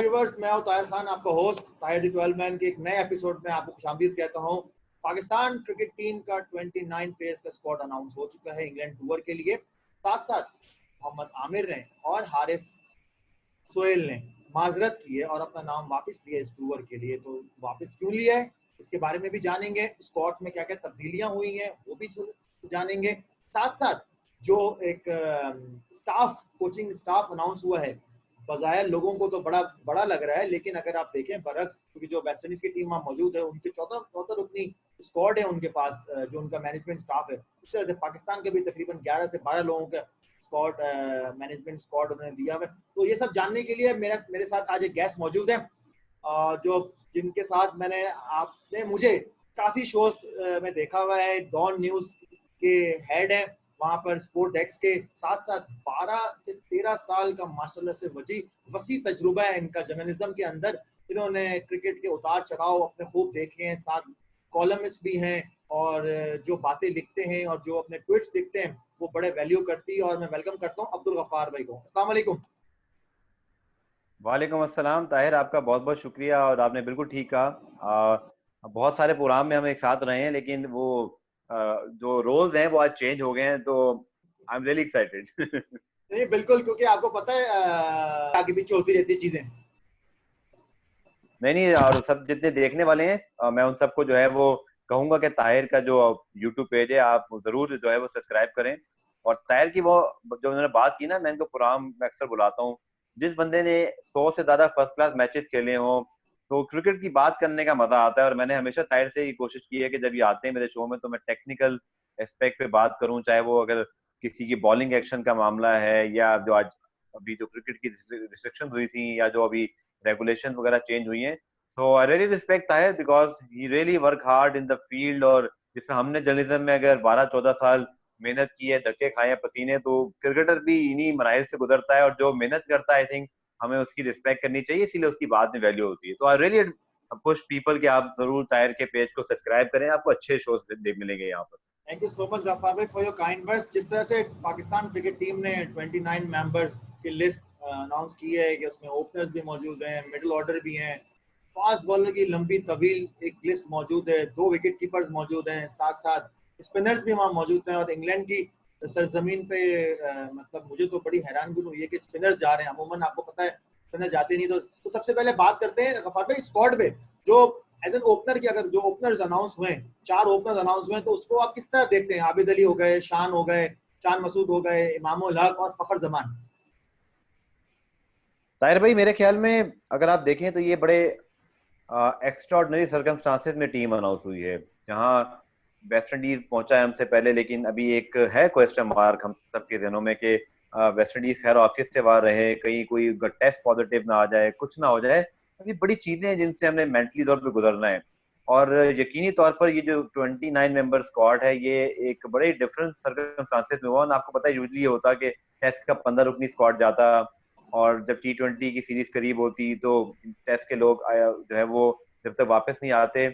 Viewers, मैं हूं ताहिर खान, आपका होस्ट ताहिर द 12 मैन के एक नए एपिसोड में आपको खुशामदीद कहता हूं। पाकिस्तान क्रिकेट टीम का 29 प्लेयर्स का स्क्वाड अनाउंस हो चुका है इंग्लैंड टूर के लिए। साथ साथ मोहम्मद आमिर ने और हारिस सोहेल ने माजरत की है और अपना नाम वापस लिया इस टूर के लिए। तो वापस क्यों लिया है, इसके बारे में भी जानेंगे। स्क्वाड में क्या क्या तब्दीलियां हुई हैं वो भी जानेंगे। साथ साथ जो एक स्टाफ, कोचिंग स्टाफ अनाउंस हुआ है, बज़ाहिर लोगों को तो बड़ा बड़ा लग रहा है, लेकिन अगर आप देखें बरक्स, क्योंकि जो वेस्ट इंडीज की टीम वहाँ मौजूद है उनके 14 रुकनी स्क्वाड है उनके पास, जो उनका मैनेजमेंट स्टाफ है। उस तरह से पाकिस्तान के भी तकरीबन 11 से 12 लोगों का स्क्वाड, मैनेजमेंट स्क्वाड उन्होंने दिया है। तो ये सब जानने के लिए मेरे साथ आज एक गेस्ट मौजूद है, जो जिनके साथ आपने मुझे काफ़ी शोज में देखा हुआ है। डॉन न्यूज़ के हेड है वहाँ पर, स्पोर्ट डेस्क के। साथ साथ 12 से 13 साल का माशाल्लाह से वसी तजुर्बा है इनका जर्नलिज्म के अंदर। इन्होंने क्रिकेट के उतार चढ़ाव अपने खूब देखे हैं। साथ कॉलमिस्ट भी हैं और जो बातें लिखते हैं और जो अपने ट्वीट्स लिखते हैं वो बड़े वैल्यू करती है। और मैं वेलकम करता हूँ अब्दुल गफ्फार भाई को। अस्सलाम वालेकुम। वालेकुम अस्सलाम ताहिर, आपका बहुत बहुत शुक्रिया। और आपने बिल्कुल ठीक कहा, बहुत सारे प्रोग्राम में हम एक साथ रहे हैं, लेकिन वो जो रोल्स हैं वो आज चेंज हो गए हैं, तो आई एम रियली एक्साइटेड। नहीं बिल्कुल, क्योंकि आपको पता है आगे पीछे होती रहती चीजें। नहीं, और सब जितने देखने वाले हैं, मैं उन सबको जो है वो कहूंगा कि ताहिर का जो यूट्यूब पेज है आप जरूर जो है वो सब्सक्राइब करें। और ताहिर की वो जो उन्होंने बात की ना, मैं इनको प्रोग्राम में अक्सर बुलाता हूँ। जिस बंदे ने 100 से ज्यादा फर्स्ट क्लास मैचेस खेले हों, तो क्रिकेट की बात करने का मजा आता है। और मैंने हमेशा ताहिर से ये कोशिश की है कि जब ये आते हैं मेरे शो में, तो मैं टेक्निकल एस्पेक्ट पे बात करूं, चाहे वो अगर किसी की बॉलिंग एक्शन का मामला है, या जो आज अभी जो क्रिकेट की रिस्ट्रिक्शन हुई थी, या जो अभी रेगुलेशन वगैरह चेंज हुई हैं। So I really respect Tahir because he really work hard in the field. और जिस हमने जर्नलिज्म में अगर 12-14 साल मेहनत की है, धक्के खाए हैं, पसीने, तो क्रिकेटर भी इन्हीं मराइल से गुजरता है। और जो मेहनत करता है, आई थिंक हमें उसकी रिस्पेक्ट करनी चाहिए, इसीलिए उसकी बाद में वैल्यू होती है। तो आई रियली पुश पीपल कि आप जरूर ताहिर के पेज को सब्सक्राइब करें, आपको अच्छे शोज मिलेंगे यहाँ पर। Thank you so much Ghaffar भाई फॉर योर काइंड वर्ड्स। जिस तरह से पाकिस्तान क्रिकेट टीम ने 29 मेंबर्स की लिस्ट अनाउंस की है कि उसमें ओपनर्स भी मौजूद हैं, मिडिल ऑर्डर भी हैं, फास्ट बॉलर की लंबी तवील एक लिस्ट मौजूद है, 2 विकेट कीपर्स मौजूद हैं, साथ साथ स्पिनर्स भी वहाँ मौजूद हैं। और इंग्लैंड की सरजमीन पे मतलब मुझे तो बड़ी हैरानगी हुई है कि स्पिनर्स जा रहे हैं। अमूमन आपको पता है स्पिनर जाते नहीं। तो सबसे पहले बात करते हैं गफ्फार भाई स्क्वाड पे। जो एज एन ओपनर की, अगर जो ओपनर्स अनाउंस हुए, 4 ओपनर्स अनाउंस हुए, तो उसको आप किस तरह देखते हैं? आबिद अली हो गए, शान हो गए, शान मसूद हो गए, इमामुल हक और फखर जमान। ताहिर भाई, मेरे ख्याल में अगर आप देखें तो ये बड़े एक्स्ट्राऑर्डिनरी सर्कमस्टांसेस में टीम अनाउंस हुई है। जहां वेस्ट इंडीज पहुंचा है हमसे पहले, लेकिन अभी एक है क्वेश्चन मार्क हम सबके दिनों में कि वेस्ट इंडीज खैर ऑफिस से बाहर रहे, कहीं कोई टेस्ट पॉजिटिव ना आ जाए, कुछ ना हो जाए। अभी बड़ी चीजें हैं जिनसे हमने मेंटली तौर पर गुजरना है। और यकीनी तौर पर ये जो 29 मेंबर स्क्वाड है, ये एक बड़े डिफरेंट सर्कमस्टांसेस में हुआ। आपको पता है यूजली ये होता कि टेस्ट का 15 रुकनी स्क्वाड जाता, और जब T20 की सीरीज करीब होती तो टेस्ट के लोग जो है वो जब तक वापस नहीं आते,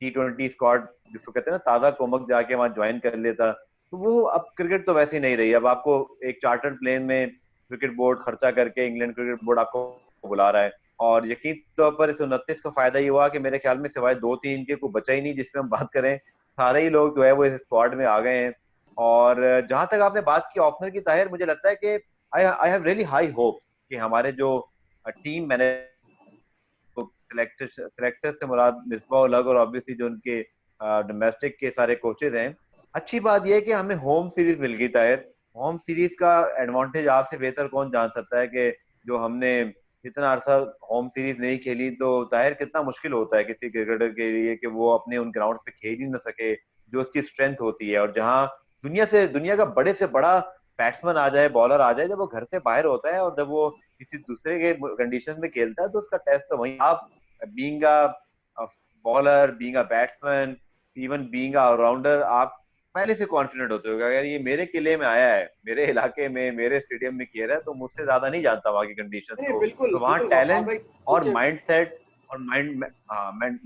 T20 स्क्वाड जिसको कहते हैं ना ताजा कोमक, जाके वहां ज्वाइन कर लेता। तो वो अब क्रिकेट तो वैसे ही नहीं रही। अब आपको एक चार्टर्ड प्लेन में क्रिकेट बोर्ड खर्चा करके इंग्लैंड क्रिकेट बोर्ड आपको बुला रहा है। और यकीन तौर पर इस 29 का फायदा ये हुआ कि मेरे ख्याल में सिवाय 2-3 के कोई बचा ही नहीं जिसमें हम बात करें। सारे ही लोग जो है वो इस स्क्वाड में आ गए हैं। और जहां तक आपने बात की ओपनर की, ताहिर, मुझे लगता है कि I have really high hopes कि हमारे जो टीम मैनेजर, सिलेक्टर से मुराद मिसबाह उल हक और ऑब्वियसली जो उनके डोमेस्टिक के सारे कोचेज हैं। अच्छी बात यह है कि हमें होम सीरीज मिल गई ताहिर। होम सीरीज का एडवांटेज आपसे बेहतर कौन जान सकता है कि जो हमने इतना अरसा होम सीरीज नहीं खेली, तो ताहिर कितना मुश्किल होता है किसी क्रिकेटर के लिए कि वो अपने उन ग्राउंड्स पे खेल ही ना सके जो उसकी स्ट्रेंथ होती है। और जहाँ दुनिया का बड़े से बड़ा बैट्समैन आ जाए, बॉलर आ जाए, जब वो घर से बाहर होता है और जब वो किसी दूसरे के कंडीशन में खेलता है, तो उसका टेस्ट तो वहीं आप being a bowler, being a batsman, even being a allrounder, आप पहले से कॉन्फिडेंट होते हो कि अगर ये मेरे किले में आया है, मेरे इलाके में, मेरे स्टेडियम में खेल रहा है, तो मुझसे ज्यादा नहीं जानता वहां की कंडीशंस नहीं को। बिल्कुल तो वहां बिल्कुल गफ्फार टैलेंट भाई और माइंडसेट और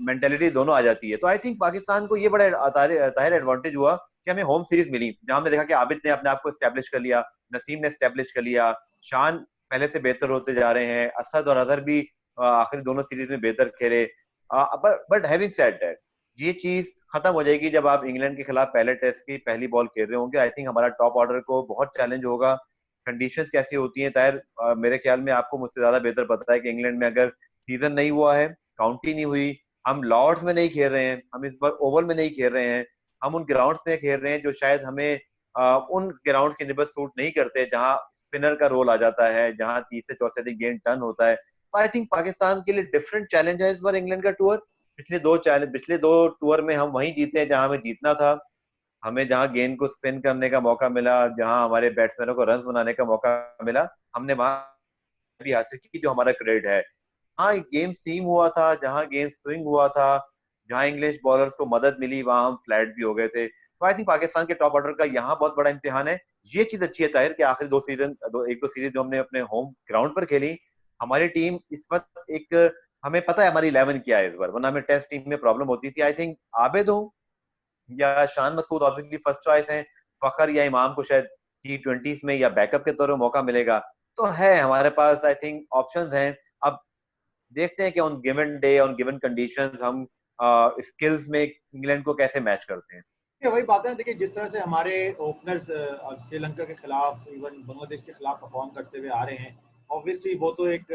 मेंटेलिटी दोनों आ जाती है। तो आई थिंक पाकिस्तान को ये बड़ा ताहिर एडवांटेज हुआ कि हमें होम सीरीज मिली, जहां हमने देखा कि आबिद ने अपने आप को स्टैब्लिश कर लिया, नसीम ने स्टैब्लिश कर लिया, शान पहले से बेहतर होते जा रहे हैं, असद और अजहर भी आखिरी दोनों सीरीज में बेहतर खेले। बट हैविंग सेड दैट, ये चीज खत्म हो जाएगी जब आप इंग्लैंड के खिलाफ पहले टेस्ट की पहली बॉल खेल रहे होंगे। आई थिंक हमारा टॉप ऑर्डर को बहुत चैलेंज होगा। कंडीशंस कैसी होती हैं ताहिर, मेरे ख्याल में आपको मुझसे ज्यादा बेहतर पता है कि इंग्लैंड में अगर सीजन नहीं हुआ है, काउंटी नहीं हुई, हम लॉर्ड्स में नहीं खेल रहे हैं, हम इस बार ओवल में नहीं खेल रहे हैं, हम उन ग्राउंड्स में खेल रहे हैं जो शायद हमें उन ग्राउंड की निस्बत सूट नहीं करते, जहां स्पिनर का रोल आ जाता है, जहां तीसरे चौथे दिन गेंद टर्न होता है। आई थिंक पाकिस्तान के लिए डिफरेंट चैलेंज है इस बार इंग्लैंड का टूर। पिछले दो टूर में हम वहीं जीते हैं जहां हमें जीतना था। हमें जहां गेंद को स्पिन करने का मौका मिला, जहां हमारे बैट्समैनों को रन बनाने का मौका मिला, हमने वहां भी हासिल की, जो हमारा क्रेडिट है। हाँ, गेम सीम हुआ था, जहां गेम स्विंग हुआ था, जहां इंग्लिश बॉलर्स को मदद मिली, वहां हम फ्लैट भी हो गए थे। तो आई थिंक पाकिस्तान के टॉप ऑर्डर का यहाँ बहुत बड़ा इम्तिहान है। ये चीज अच्छी है ताहिर कि आखिरी एक दो सीरीज जो हमने अपने होम ग्राउंड पर खेली, हमारी टीम इस वक्त एक, हमें पता है हमारी 11 क्या है इस बार, वरना हमें टेस्ट टीम में प्रॉब्लम होती थी। आई थिंक आबिद हो या Shan Masood obviously first choice है, फखर या इमाम को शायद T20s में या बैकअप के तौर पर मौका मिलेगा। तो है हमारे पास आई थिंक ऑप्शंस हैं। अब देखते हैं कि on given day, on given conditions, हम स्किल्स में इंग्लैंड को कैसे मैच करते हैं। ये वही बात है। देखिए, जिस तरह से हमारे ओपनर्स श्रीलंका के खिलाफ, इवन बांग्लादेश के खिलाफ परफॉर्म करते हुए आ रहे हैं, ऑब्वियसली वो तो एक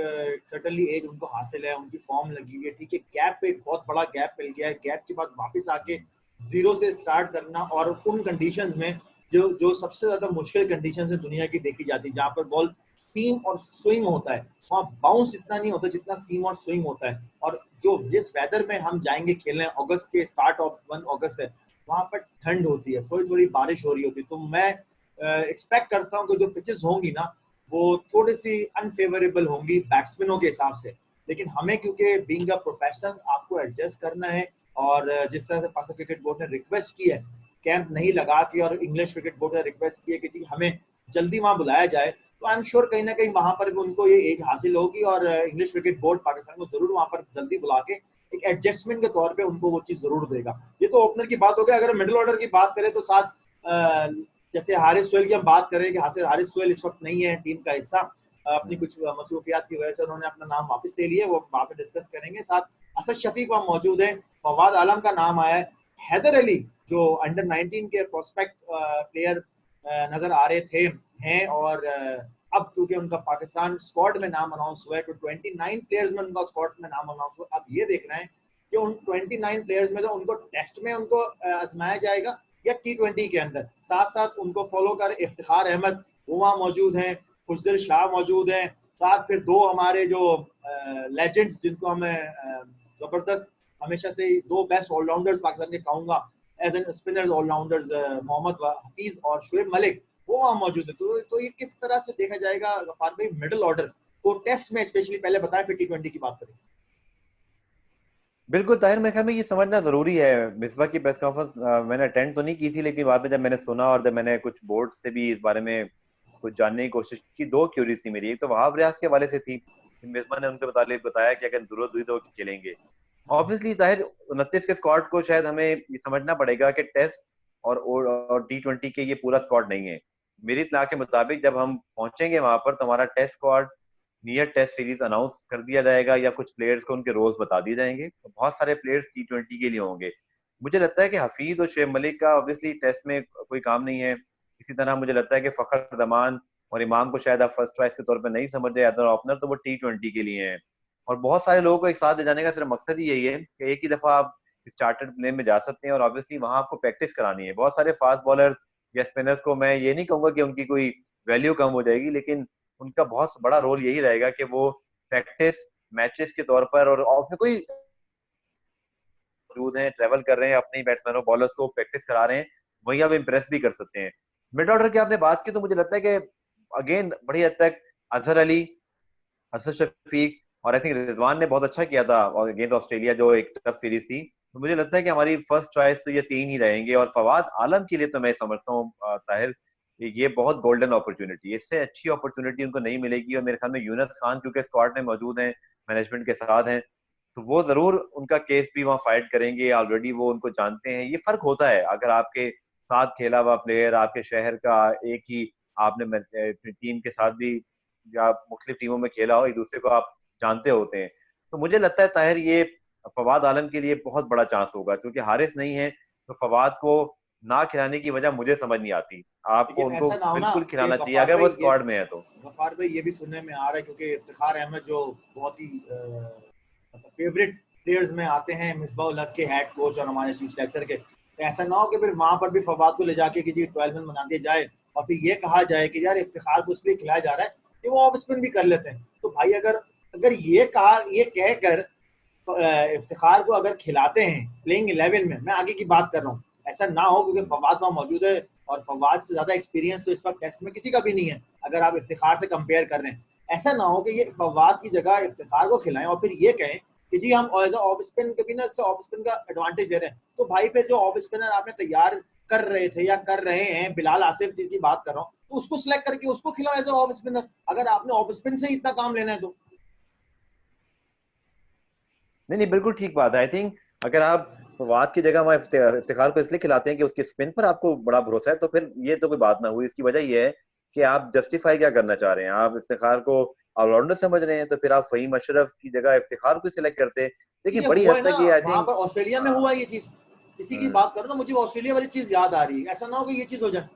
सर्टनली एज उनको हासिल है, उनकी फॉर्म लगी हुई है, ठीक है। गैप, एक बहुत बड़ा गैप मिल गया है, गैप के बाद वापस आके जीरो से स्टार्ट करना, और उन कंडीशंस में जो जो सबसे ज्यादा मुश्किल कंडीशंस है दुनिया की देखी जाती है, जहाँ पर बॉल सीम और स्विंग होता है, वहाँ बाउंस इतना नहीं होता जितना सीम और स्विंग होता है। और जो जिस वेदर में हम जाएंगे खेलने, अगस्त के स्टार्ट ऑफ 1 अगस्त है, वहां पर ठंड होती है, थोड़ी थोड़ी बारिश हो रही होती है। तो मैं एक्सपेक्ट करता हूँ कि जो पिचेस होंगी ना, वो थोड़ी सी अनफेवरेबल होंगी बैट्समैनों के हिसाब से। लेकिन हमें, क्योंकि बीइंग अ प्रोफेशनल, आपको एडजस्ट करना है। और जिस तरह से पाकिस्तान क्रिकेट बोर्ड ने रिक्वेस्ट की है, कैंप नहीं लगा के, और इंग्लिश क्रिकेट बोर्ड ने रिक्वेस्ट की है कि हमें जल्दी वहां बुलाया जाए, तो आई एम श्योर कहीं ना कहीं वहां पर भी उनको ये एज हासिल होगी, और इंग्लिश क्रिकेट बोर्ड पाकिस्तान को जरूर वहां पर जल्दी बुला के एक एडजस्टमेंट के तौर पे उनको वो चीज जरूर देगा। ये तो ओपनर की बात हो गई। अगर मिडिल ऑर्डर की बात करें तो साथ जैसे हारिस सोहेल की हम बात करें कि हारिस सोहेल इस वक्त नहीं है टीम का हिस्सा, अपनी कुछ मसरूफियात की वजह से उन्होंने अपना नाम वापस ले लिया, वो वहाँ पे डिस्कस करेंगे। साथ असद शफीक वहाँ मौजूद है, फवाद आलम का नाम आया है, हैदर अली जो अंडर 19 के प्रोस्पेक्ट प्लेयर नजर आ रहे थे हैं, और अब क्योंकि उनका पाकिस्तान स्क्वाड में नाम अनाउंस हुआ है, तो 29 प्लेयर्स में उनका स्क्वाड में नाम अनाउंस हुआ। अब ये देखना है कि उन 29 प्लेयर्स में तो उनको टेस्ट में उनको आजमाया जाएगा या T20 के अंदर। साथ साथ उनको फॉलो कर इफ्तिखार अहमद वो वहाँ मौजूद हैं, खुशदिल शाह मौजूद हैं, साथ फिर दो हमारे जो लेजेंड्स जिनको हमें जबरदस्त हमेशा से दो बेस्ट ऑलराउंडर्स पाकिस्तान के कहूंगा as an spinners allrounders, Mohammad Hafeez और शुएब मलिक, वो वहाँ मौजूद है। तो ये किस तरह से देखा जाएगा गफ्फार भाई, मिडिल ऑर्डर को टेस्ट में स्पेशली, पहले बताएं फिर T20 की बात करें। बिल्कुल ताहिर, मेरे ख्याल में ये समझना जरूरी है। मिसबा की प्रेस कॉन्फ्रेंस मैंने अटेंड तो नहीं की थी, लेकिन बाद में जब मैंने सुना और जब मैंने कुछ बोर्ड से भी इस बारे में कुछ जानने की कोशिश की, दो क्यूरी थी मेरी। एक तो वहाब रियाज के हवाले से थी, मिसबा ने उनके मुतालिक बताया कि अगर जरूरत हुई तो वो खेलेंगे। ऑब्वियसली ताहिर 29 के स्क्वाड को शायद हमें ये समझना पड़ेगा कि टेस्ट और T20 के ये पूरा स्क्वाड नहीं है। मेरी इत्तला के मुताबिक जब हम पहुंचेंगे वहां पर तो हमारा test squad near test series announce कर दिया जाएगा, या कुछ प्लेयर्स को उनके रोल्स बता दिए जाएंगे। तो बहुत सारे प्लेयर्स T20 के लिए होंगे। मुझे लगता है कि हफीज और शुएब मलिक का ऑब्वियसली टेस्ट में कोई काम नहीं है। इसी तरह मुझे लगता है कि फखर जमान और इमाम को शायद आप फर्स्ट चॉइस के तौर पर नहीं समझ रहे एज एन ओपनर, तो वो T20 के लिए हैं। और बहुत सारे लोगों को एक साथ ले जाने का सिर्फ मकसद ही यही है कि एक ही दफा आप स्टार्टर प्लेन में जा सकते हैं, और ऑब्वियसली वहां आपको प्रैक्टिस करानी है। बहुत सारे फास्ट बॉलर या स्पिनर्स को मैं ये नहीं कहूंगा कि उनकी कोई वैल्यू कम हो जाएगी, लेकिन उनका बहुत बड़ा रोल यही रहेगा कि वो प्रैक्टिस मैचेस के तौर पर, और ऑफ में कोई मौजूद हैं, ट्रेवल कर रहे हैं, अपने बैट्समैनों बॉलर्स को प्रैक्टिस करा रहे हैं, वही आप इम्प्रेस भी कर सकते हैं। मिड ऑर्डर की आपने बात की तो मुझे लगता है कि अगेन बड़ी हद तक अजहर अली, असद शफीक और आई थिंक रिजवान ने बहुत अच्छा किया था और अगेंस्ट ऑस्ट्रेलिया जो एक टफ सीरीज थी। तो मुझे लगता है कि हमारी फर्स्ट चॉइस तो ये तीन ही रहेंगे। और फवाद आलम के लिए तो मैं समझता हूँ ताहिर, ये बहुत गोल्डन अपॉर्चुनिटी, इससे अच्छी अपॉर्चुनिटी उनको नहीं मिलेगी। और मेरे ख्याल में यूनस खान चूंकि स्क्वाड में मौजूद हैं, मैनेजमेंट के साथ हैं, तो वो जरूर उनका केस भी वहाँ फाइट करेंगे। ऑलरेडी वो उनको जानते हैं। ये फर्क होता है अगर आपके साथ खेला हुआ प्लेयर आपके शहर का, एक ही आपने टीम के साथ भी या मुख्तलिफ टीमों में खेला हो, एक दूसरे को आप जानते होते हैं। तो मुझे लगता है ताहिर ये फवाद आलम के लिए बहुत बड़ा चांस होगा, क्योंकि हारिस नहीं है तो फवाद को ना खिलाने की वजह मुझे समझ नहीं आती। आपको लेकिन उनको ऐसा ना हो ना बिल्कुल कि खिलाना चाहिए अगर वो स्क्वाड में है तो। गफार भाई ये भी सुनने में आ रहा है, क्योंकि इफ्तिखार अहमद जो बहुत ही मतलब फेवरेट प्लेयर्स में आते हैं मिसबाह उल हक के हेड कोच और हमारे चीफ सेलेक्टर के, तो ऐसा ना हो कि फिर वहां पर भी फवाद को ले जाके कि जी 12 मैन बना दिया जाए और फिर ये कहा जाए कि यार इफ्तिखार को इसलिए खिलाया जा रहा है कि वो ऑफ स्पिन भी कर लेते हैं। तो भाई अगर अगर ये कहकर इफ्तिखार को अगर खिलाते हैं प्लेइंग 11 में, मैं आगे की बात कर रहा हूँ, ऐसा ना हो क्योंकि फवाद वहां मौजूद है और फवाद से ज्यादा एक्सपीरियंस तो इस वक्त टेस्ट में किसी का भी नहीं है अगर आप इफ्तिखार से कंपेयर कर रहे हैं। ऐसा ना हो कि ये फवाद की जगह इफ्तिखार को खिलाएं और फिर ये कहें कि जी हम एज ऑफ स्पिन के बिना ऑफ स्पिन का एडवांटेज दे रहे हैं। तो भाई फिर जो ऑफ स्पिनर आपने तैयार कर रहे थे या कर रहे हैं, बिलाल आसिफ जिसकी बात कर रहा हूँ, तो उसको सिलेक्ट करके उसको खिलाओ एज ऑफ स्पिनर, अगर आपने ऑफ स्पिन से ही इतना काम लेना है तो। नहीं नहीं, बिल्कुल ठीक बात है। आई थिंक अगर आप फवाद की जगह वहाँ इफ्तिखार को इसलिए खिलाते हैं कि उसके स्पिन पर आपको बड़ा भरोसा है, तो फिर ये तो कोई बात ना हुई। इसकी वजह ये है कि आप जस्टिफाई क्या करना चाह रहे हैं, आप इफ्तिखार को ऑलराउंडर समझ रहे हैं, तो फिर आप फहीम अशरफ की जगह इफ्तिखार को सिलेक्ट करते। देखिए ये बड़ी हुआ हद है ना तक ये आई वहां थिंक। पर ऑस्ट्रेलिया में हुआ ये चीज, इसी की बात करो ना, मुझे ऑस्ट्रेलिया वाली चीज याद आ रही है, ऐसा ना हो कि ये चीज हो जाए।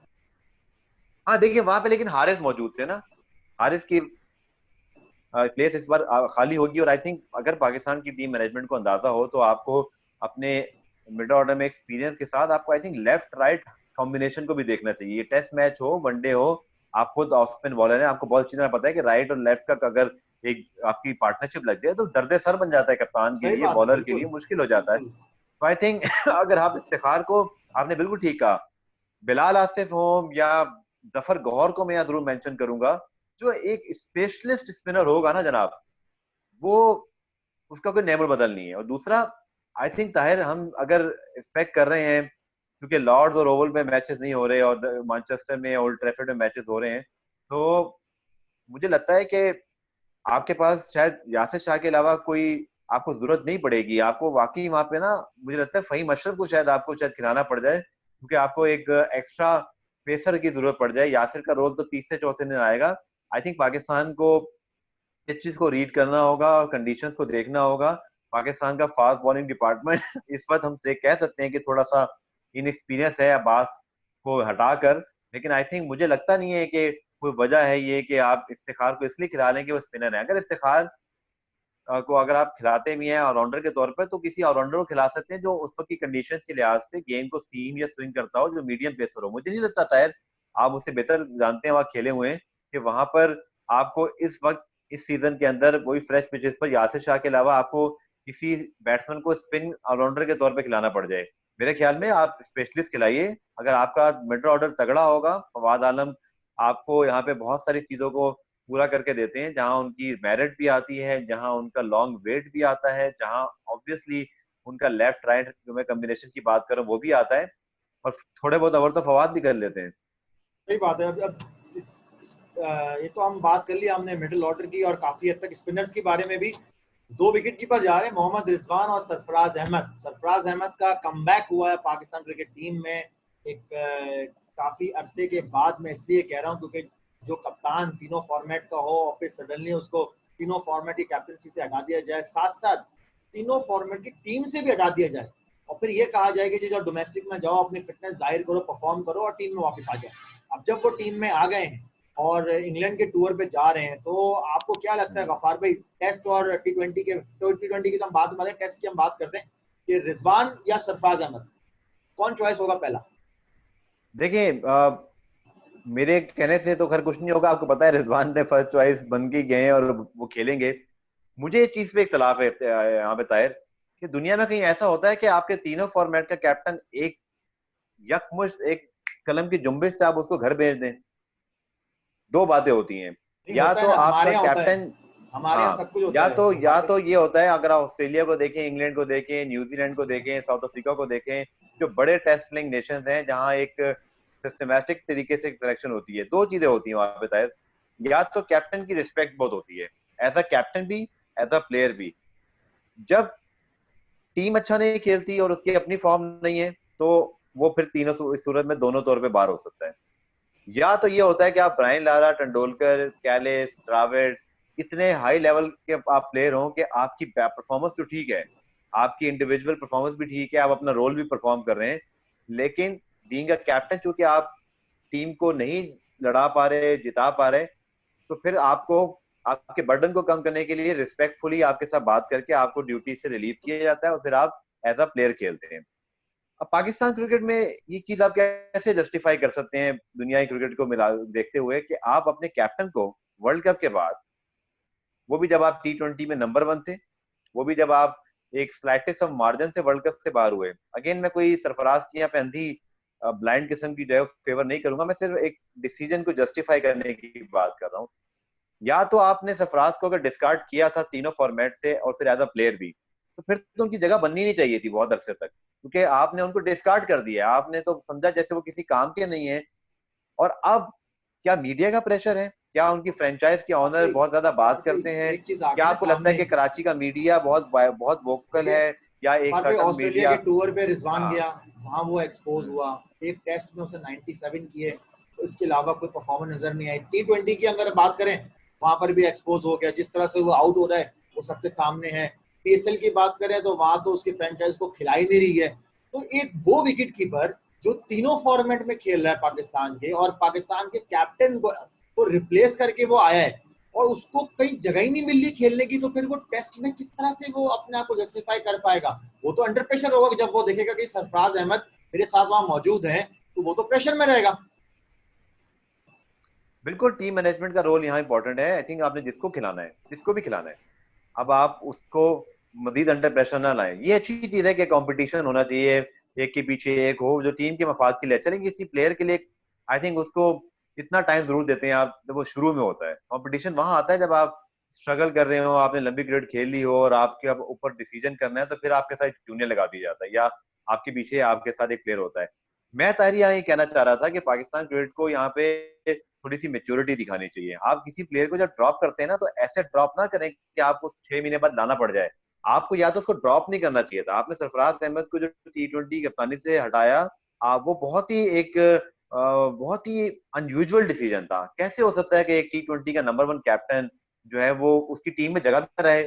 हाँ देखिए वहां पे लेकिन हारिस मौजूद थे ना, हारिस की प्लेस इस बार खाली होगी। और आई थिंक अगर पाकिस्तान की टीम मैनेजमेंट को अंदाजा हो तो आपको अपने मिडल ऑर्डर में एक्सपीरियंस के साथ आपको I think left right combination को भी देखना चाहिए। टेस्ट मैच हो, वनडे हो, आप खुद ऑफ स्पिन बॉलर है, आपको बहुत अच्छी तरह पता है कि राइट और लेफ्ट का अगर एक आपकी पार्टनरशिप लग जाए तो दर्द सर बन जाता है, कप्तान के सही लिए, बात है, बॉलर के लिए बिल्कुल मुश्किल हो जाता है। बिल्कुल। तो आई थिंक अगर आप इफ्तिखार को, आपने बिल्कुल ठीक कहा, बिलाल आसिफ हो या जफर गौहर को मैं यहाँ जरूर मेंशन करूंगा, जो एक स्पेशलिस्ट स्पिनर होगा ना जनाब, वो उसका कोई नेबर बदल नहीं है। और दूसरा आई थिंक ताहिर, हम अगर एक्सपेक्ट कर रहे हैं क्योंकि लॉर्ड्स और ओवल में मैचेस नहीं हो रहे और मैनचेस्टर में ओल्ड ट्रैफर्ड में मैचेस हो रहे हैं, तो मुझे लगता है कि आपके पास शायद यासिर शाह के अलावा कोई आपको जरूरत नहीं पड़ेगी। आपको वाकई वहां पे ना, मुझे लगता है फहीम अशरफ को शायद आपको शायद खिलाना पड़ जाए, क्योंकि आपको एक एक्स्ट्रा पेसर की जरूरत पड़ जाए। यासिर का रोल तो तीसरे चौथे दिन आएगा। आई थिंक पाकिस्तान को इस चीज को रीड करना होगा, कंडीशंस को देखना होगा। पाकिस्तान का फास्ट बॉलिंग डिपार्टमेंट इस वक्त हम कह सकते हैं कि थोड़ा सा इनएक्सपीरियंस है अब्बास को हटाकर, लेकिन आई थिंक मुझे लगता नहीं है कि कोई वजह है ये कि आप इफ्तिखार को इसलिए खिला लें कि वो स्पिनर है। अगर इफ्तिखार को अगर आप खिलाते भी हैं ऑलराउंडर के तौर पर, तो किसी ऑलराउंडर को खिला सकते हैं जो उस वक्त की कंडीशंस के लिहाज से गेंद को सीम या स्विंग करता हो, जो मीडियम पेसर हो। मुझे नहीं लगता ताहिर, आप उससे बेहतर जानते हैं, वहां खेले हुए हैं, कि वहां पर आपको इस वक्त इस सीजन के अंदर वही फ्रेश पिचेस पर यासिर शाह के अलावा आपको किसी बैट्समैन को स्पिन ऑलराउंडर के तौर पर खिलाना पड़ जाए। मेरे ख्याल में आप स्पेशलिस्ट खिलाइए। अगर आपका मिडल ऑर्डर तगड़ा होगा, फवाद आलम आपको यहाँ पे बहुत सारी चीजों को पूरा करके देते हैं, जहां उनकी मेरिट भी आती है, जहां उनका लॉन्ग वेट भी आता है, जहां ऑब्वियसली उनका लेफ्ट राइट जो मैं कॉम्बिनेशन की बात कर रहा हूँ वो भी आता है, और थोड़े बहुत ओवर तो फवाद भी कर लेते हैं। सही बात है। अब ये तो हम बात कर लिया हमने मिडिल ऑर्डर की और काफी हद तक स्पिनर्स के बारे में भी। दो विकेट कीपर जा रहे हैं, मोहम्मद रिजवान और सरफराज अहमद। सरफराज अहमद का कमबैक हुआ है पाकिस्तान क्रिकेट टीम में एक काफी अरसे के बाद। मैं इसलिए कह रहा हूँ क्योंकि जो कप्तान तीनों फॉर्मेट का हो और फिर सडनली उसको तीनों फॉर्मेट की कैप्टनसी से हटा दिया जाए, साथ साथ तीनों फॉर्मेट की टीम से भी हटा दिया जाए और फिर ये कहा जाए कि जो डोमेस्टिक में जाओ, अपनी फिटनेस जाहिर करो, परफॉर्म करो और टीम में वापस आ जाओ। अब जब वो टीम में आ गए हैं और इंग्लैंड के टूर पे जा रहे हैं, तो आपको क्या लगता है गफार भाई, टेस्ट और T20 के, तो T20 की तो हम बात में, टेस्ट की हम बात करते हैं, कि रिजवान या सरफराज अहमद कौन चॉइस होगा पहला? देखिए मेरे कहने से तो खैर कुछ नहीं होगा, आपको पता है रिजवान ने फर्स्ट चॉइस बन के गए हैं और वो खेलेंगे। मुझे इस चीज पे इख्तलाफ है यहाँ पे ताहिर, कि दुनिया में कहीं ऐसा होता है कि आपके तीनों फॉर्मेट का कैप्टन एक यकमुश्त एक कलम की जुम्बिश से आप उसको घर भेज दें। दो बातें होती हैं, नहीं या होता है तो ना, आपका हमारे यहाँ होता है, कैप्टन, हमारे यहाँ हाँ, सब कुछ होता या है तो गफार भाई। ये होता है, अगर आप ऑस्ट्रेलिया को देखें, इंग्लैंड को देखें, न्यूजीलैंड को देखें, साउथ अफ्रीका को देखें, जो बड़े टेस्ट प्लेइंग नेशंस हैं जहां एक सिस्टमैटिक तरीके से सिलेक्शन होती है, दो चीजें होती हैं वहां पे ताहिर। या तो कैप्टन की रिस्पेक्ट बहुत होती है, एज अ कैप्टन भी, एज अ प्लेयर भी। जब टीम अच्छा नहीं खेलती और उसकी अपनी फॉर्म नहीं है, तो वो फिर तीनों इस सूरत में दोनों तौर पे बाहर हो सकता है। या तो ये होता है कि आप Brian Lara, Tendulkar, Kallis, Dravid, इतने हाई लेवल के आप प्लेयर हो कि आपकी परफॉर्मेंस तो ठीक है, आपकी इंडिविजुअल परफॉर्मेंस भी ठीक है, आप अपना रोल भी परफॉर्म कर रहे हैं, लेकिन बीइंग अ कैप्टन चूंकि आप टीम को नहीं लड़ा पा रहे, जिता पा रहे, तो फिर आपको आपके बर्डन को कम करने के लिए रिस्पेक्टफुली आपके साथ बात करके आपको ड्यूटी से रिलीव किया जाता है और फिर आप एज अ प्लेयर खेलते हैं। अब पाकिस्तान क्रिकेट में ये चीज आप कैसे जस्टिफाई कर सकते हैं दुनियाई क्रिकेट को मिला देखते हुए कि आप अपने कैप्टन को वर्ल्ड कप के बाद, वो भी जब आप T20 में नंबर 1 थे, वो भी जब आप एक स्लाइटेस्ट ऑफ मार्जिन से वर्ल्ड कप से बाहर हुए। अगेन मैं कोई सरफराज की यहाँ पे अंधी ब्लाइंड किस्म की जो है फेवर नहीं करूंगा, मैं सिर्फ एक डिसीजन को जस्टिफाई करने की बात कर रहा हूँ। या तो आपने सरफराज को अगर डिस्कार्ड किया था तीनों फॉर्मेट से और फिर एज अ प्लेयर भी, तो फिर तो उनकी जगह बननी नहीं चाहिए थी बहुत अरसे तक, क्योंकि आपने उनको डिस्कार्ड कर दिया, आपने तो समझा जैसे वो किसी काम के नहीं है। और अब क्या मीडिया का प्रेशर है, क्या उनकी फ्रेंचाइज के ऑनर बहुत ज्यादा बात करते हैं, एक चीज क्या आगे ना आपको लगता है सामने, कि कराची का मीडिया बहुत बहुत वोकल देखिए है, या एक बार पे सर्टन ऑस्ट्रेलिया मीडिया? के टूर पे रिजवान हाँ। गया, वहां वो एक्सपोज हम्म। हुआ, एक टेस्ट में उसे 97 किए, तो इसके अलावा कोई परफॉर्मेंस नजर नहीं आई। T20 की अगर बात करें, वहां पर भी एक्सपोज हो गया, जिस तरह से वो आउट हो रहा है वो सबके सामने है। PSL की बात करें तो वहां तो उसकी फ्रेंचाइज को खिलाई नहीं रही है। तो एक वो विकेट कीपर जो तीनों फॉर्मेट में खेल रहा है पाकिस्तान के, और पाकिस्तान के कैप्टन को रिप्लेस करके वो आया है, और उसको कहीं जगह ही नहीं मिल रही खेलने की, तो फिर वो टेस्ट में किस तरह से वो अपने आप को जस्टिफाई कर पाएगा? वो तो अंडर प्रेशर होगा, जब वो देखेगा कि सरफराज अहमद मेरे साथ वहां मौजूद है, तो वो तो प्रेशर में रहेगा। बिल्कुल, टीम मैनेजमेंट का रोल यहाँ इंपॉर्टेंट है। आई थिंक आपने जिसको खिलाना है, जिसको भी खिलाना है, अब आप उसको मजीद अंडर प्रेशर ना लाएं। ये अच्छी चीज है कि कंपटीशन होना चाहिए, एक के पीछे एक हो जो टीम के मफाद के लिए अच्छा, लेकिन किसी प्लेयर के लिए आई थिंक उसको इतना टाइम जरूर देते हैं आप जब वो शुरू में होता है। कंपटीशन वहां आता है जब आप स्ट्रगल कर रहे हो, आपने लंबी क्रिकेट खेल ली हो और आपके अब ऊपर डिसीजन करना है, तो फिर आपके साथ जूनियर लगा दिया जाता है या आपके पीछे आपके साथ एक प्लेयर होता है। मैं ताहिर यहाँ ये कहना चाह रहा था कि पाकिस्तान क्रिकेट को यहाँ पे थोड़ी सी मेच्योरिटी दिखानी चाहिए। आप किसी प्लेयर को जब ड्रॉप करते हैं ना, तो ऐसे ड्रॉप ना करें कि आपको 6 महीने बाद लाना पड़ जाए। आपको या तो उसको ड्रॉप नहीं करना चाहिए था, आपने सरफराज अहमद को जो T20 कप्तानी से हटाया, वो बहुत ही एक बहुत ही अनयूजुअल डिसीजन था। कैसे हो सकता है कि एक T20 का नंबर 1 कैप्टन जो है वो उसकी टीम में जगह न रहे?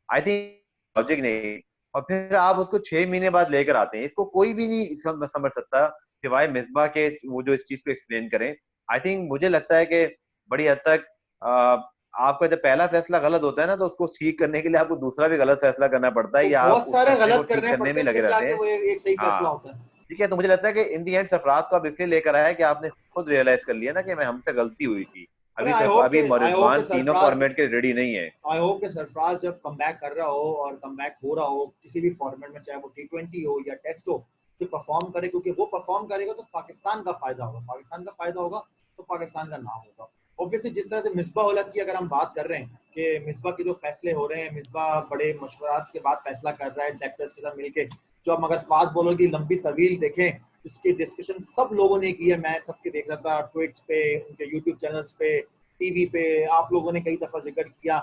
आई थिंक लॉजिक नहीं। और फिर आप उसको 6 महीने बाद लेकर आते हैं, इसको कोई भी नहीं समझ सकता सिवाय मिसबा के, वो जो इस चीज को एक्सप्लेन करें। आई थिंक मुझे लगता है कि बड़ी हद तक आपका जब पहला फैसला गलत होता है ना, तो उसको ठीक करने के लिए आपको दूसरा भी गलत फैसला करना पड़ता है, तो या आप बहुत उस सारे फैसले को गलत ठीक करने करने में पड़ते हैं, लगे फिर रहते जाके हैं। वो एक सही फैसला हाँ, होता है। ठीक है। तो मुझे लगता है कि इन दी एंड सरफराज को आप इसलिए लेकर आए कि आपने खुद रियलाइज कर लिया ना कि मैं हमसे गलती हुई थी। अरे अभी सिर्फ अभी आई होप के रिजवान तीनों सरफराज, फॉर्मेट के रेडी नहीं है। आई होप कि सरफराज जब कम बैक कर रहा हो और कम बैक हो रहा हो किसी भी फॉर्मेट में, चाहे वो T20 हो या टेस्ट हो, तो परफॉर्म करे, क्योंकि वो परफॉर्म करेगा तो पाकिस्तान का फायदा होगा, पाकिस्तान का फायदा होगा तो पाकिस्तान का नाम होगा। ऑब्वियसली जिस तरह से मिसबा उल-हक की अगर हम बात कर रहे हैं कि मिसबा के जो फैसले हो रहे हैं, मिसबा बड़े मशवरात के बाद फैसला कर रहा है सेलेक्टर्स के साथ मिलकर। जो हम अगर फास्ट बॉलर की लंबी तवील देखें, इसकी डिस्कशन सब लोगों ने की है, मैं सबके देख रहा था ट्विट्स पे, उनके यूट्यूब चैनल्स पे, टीवी पे, आप लोगों ने कई दफा जिक्र किया।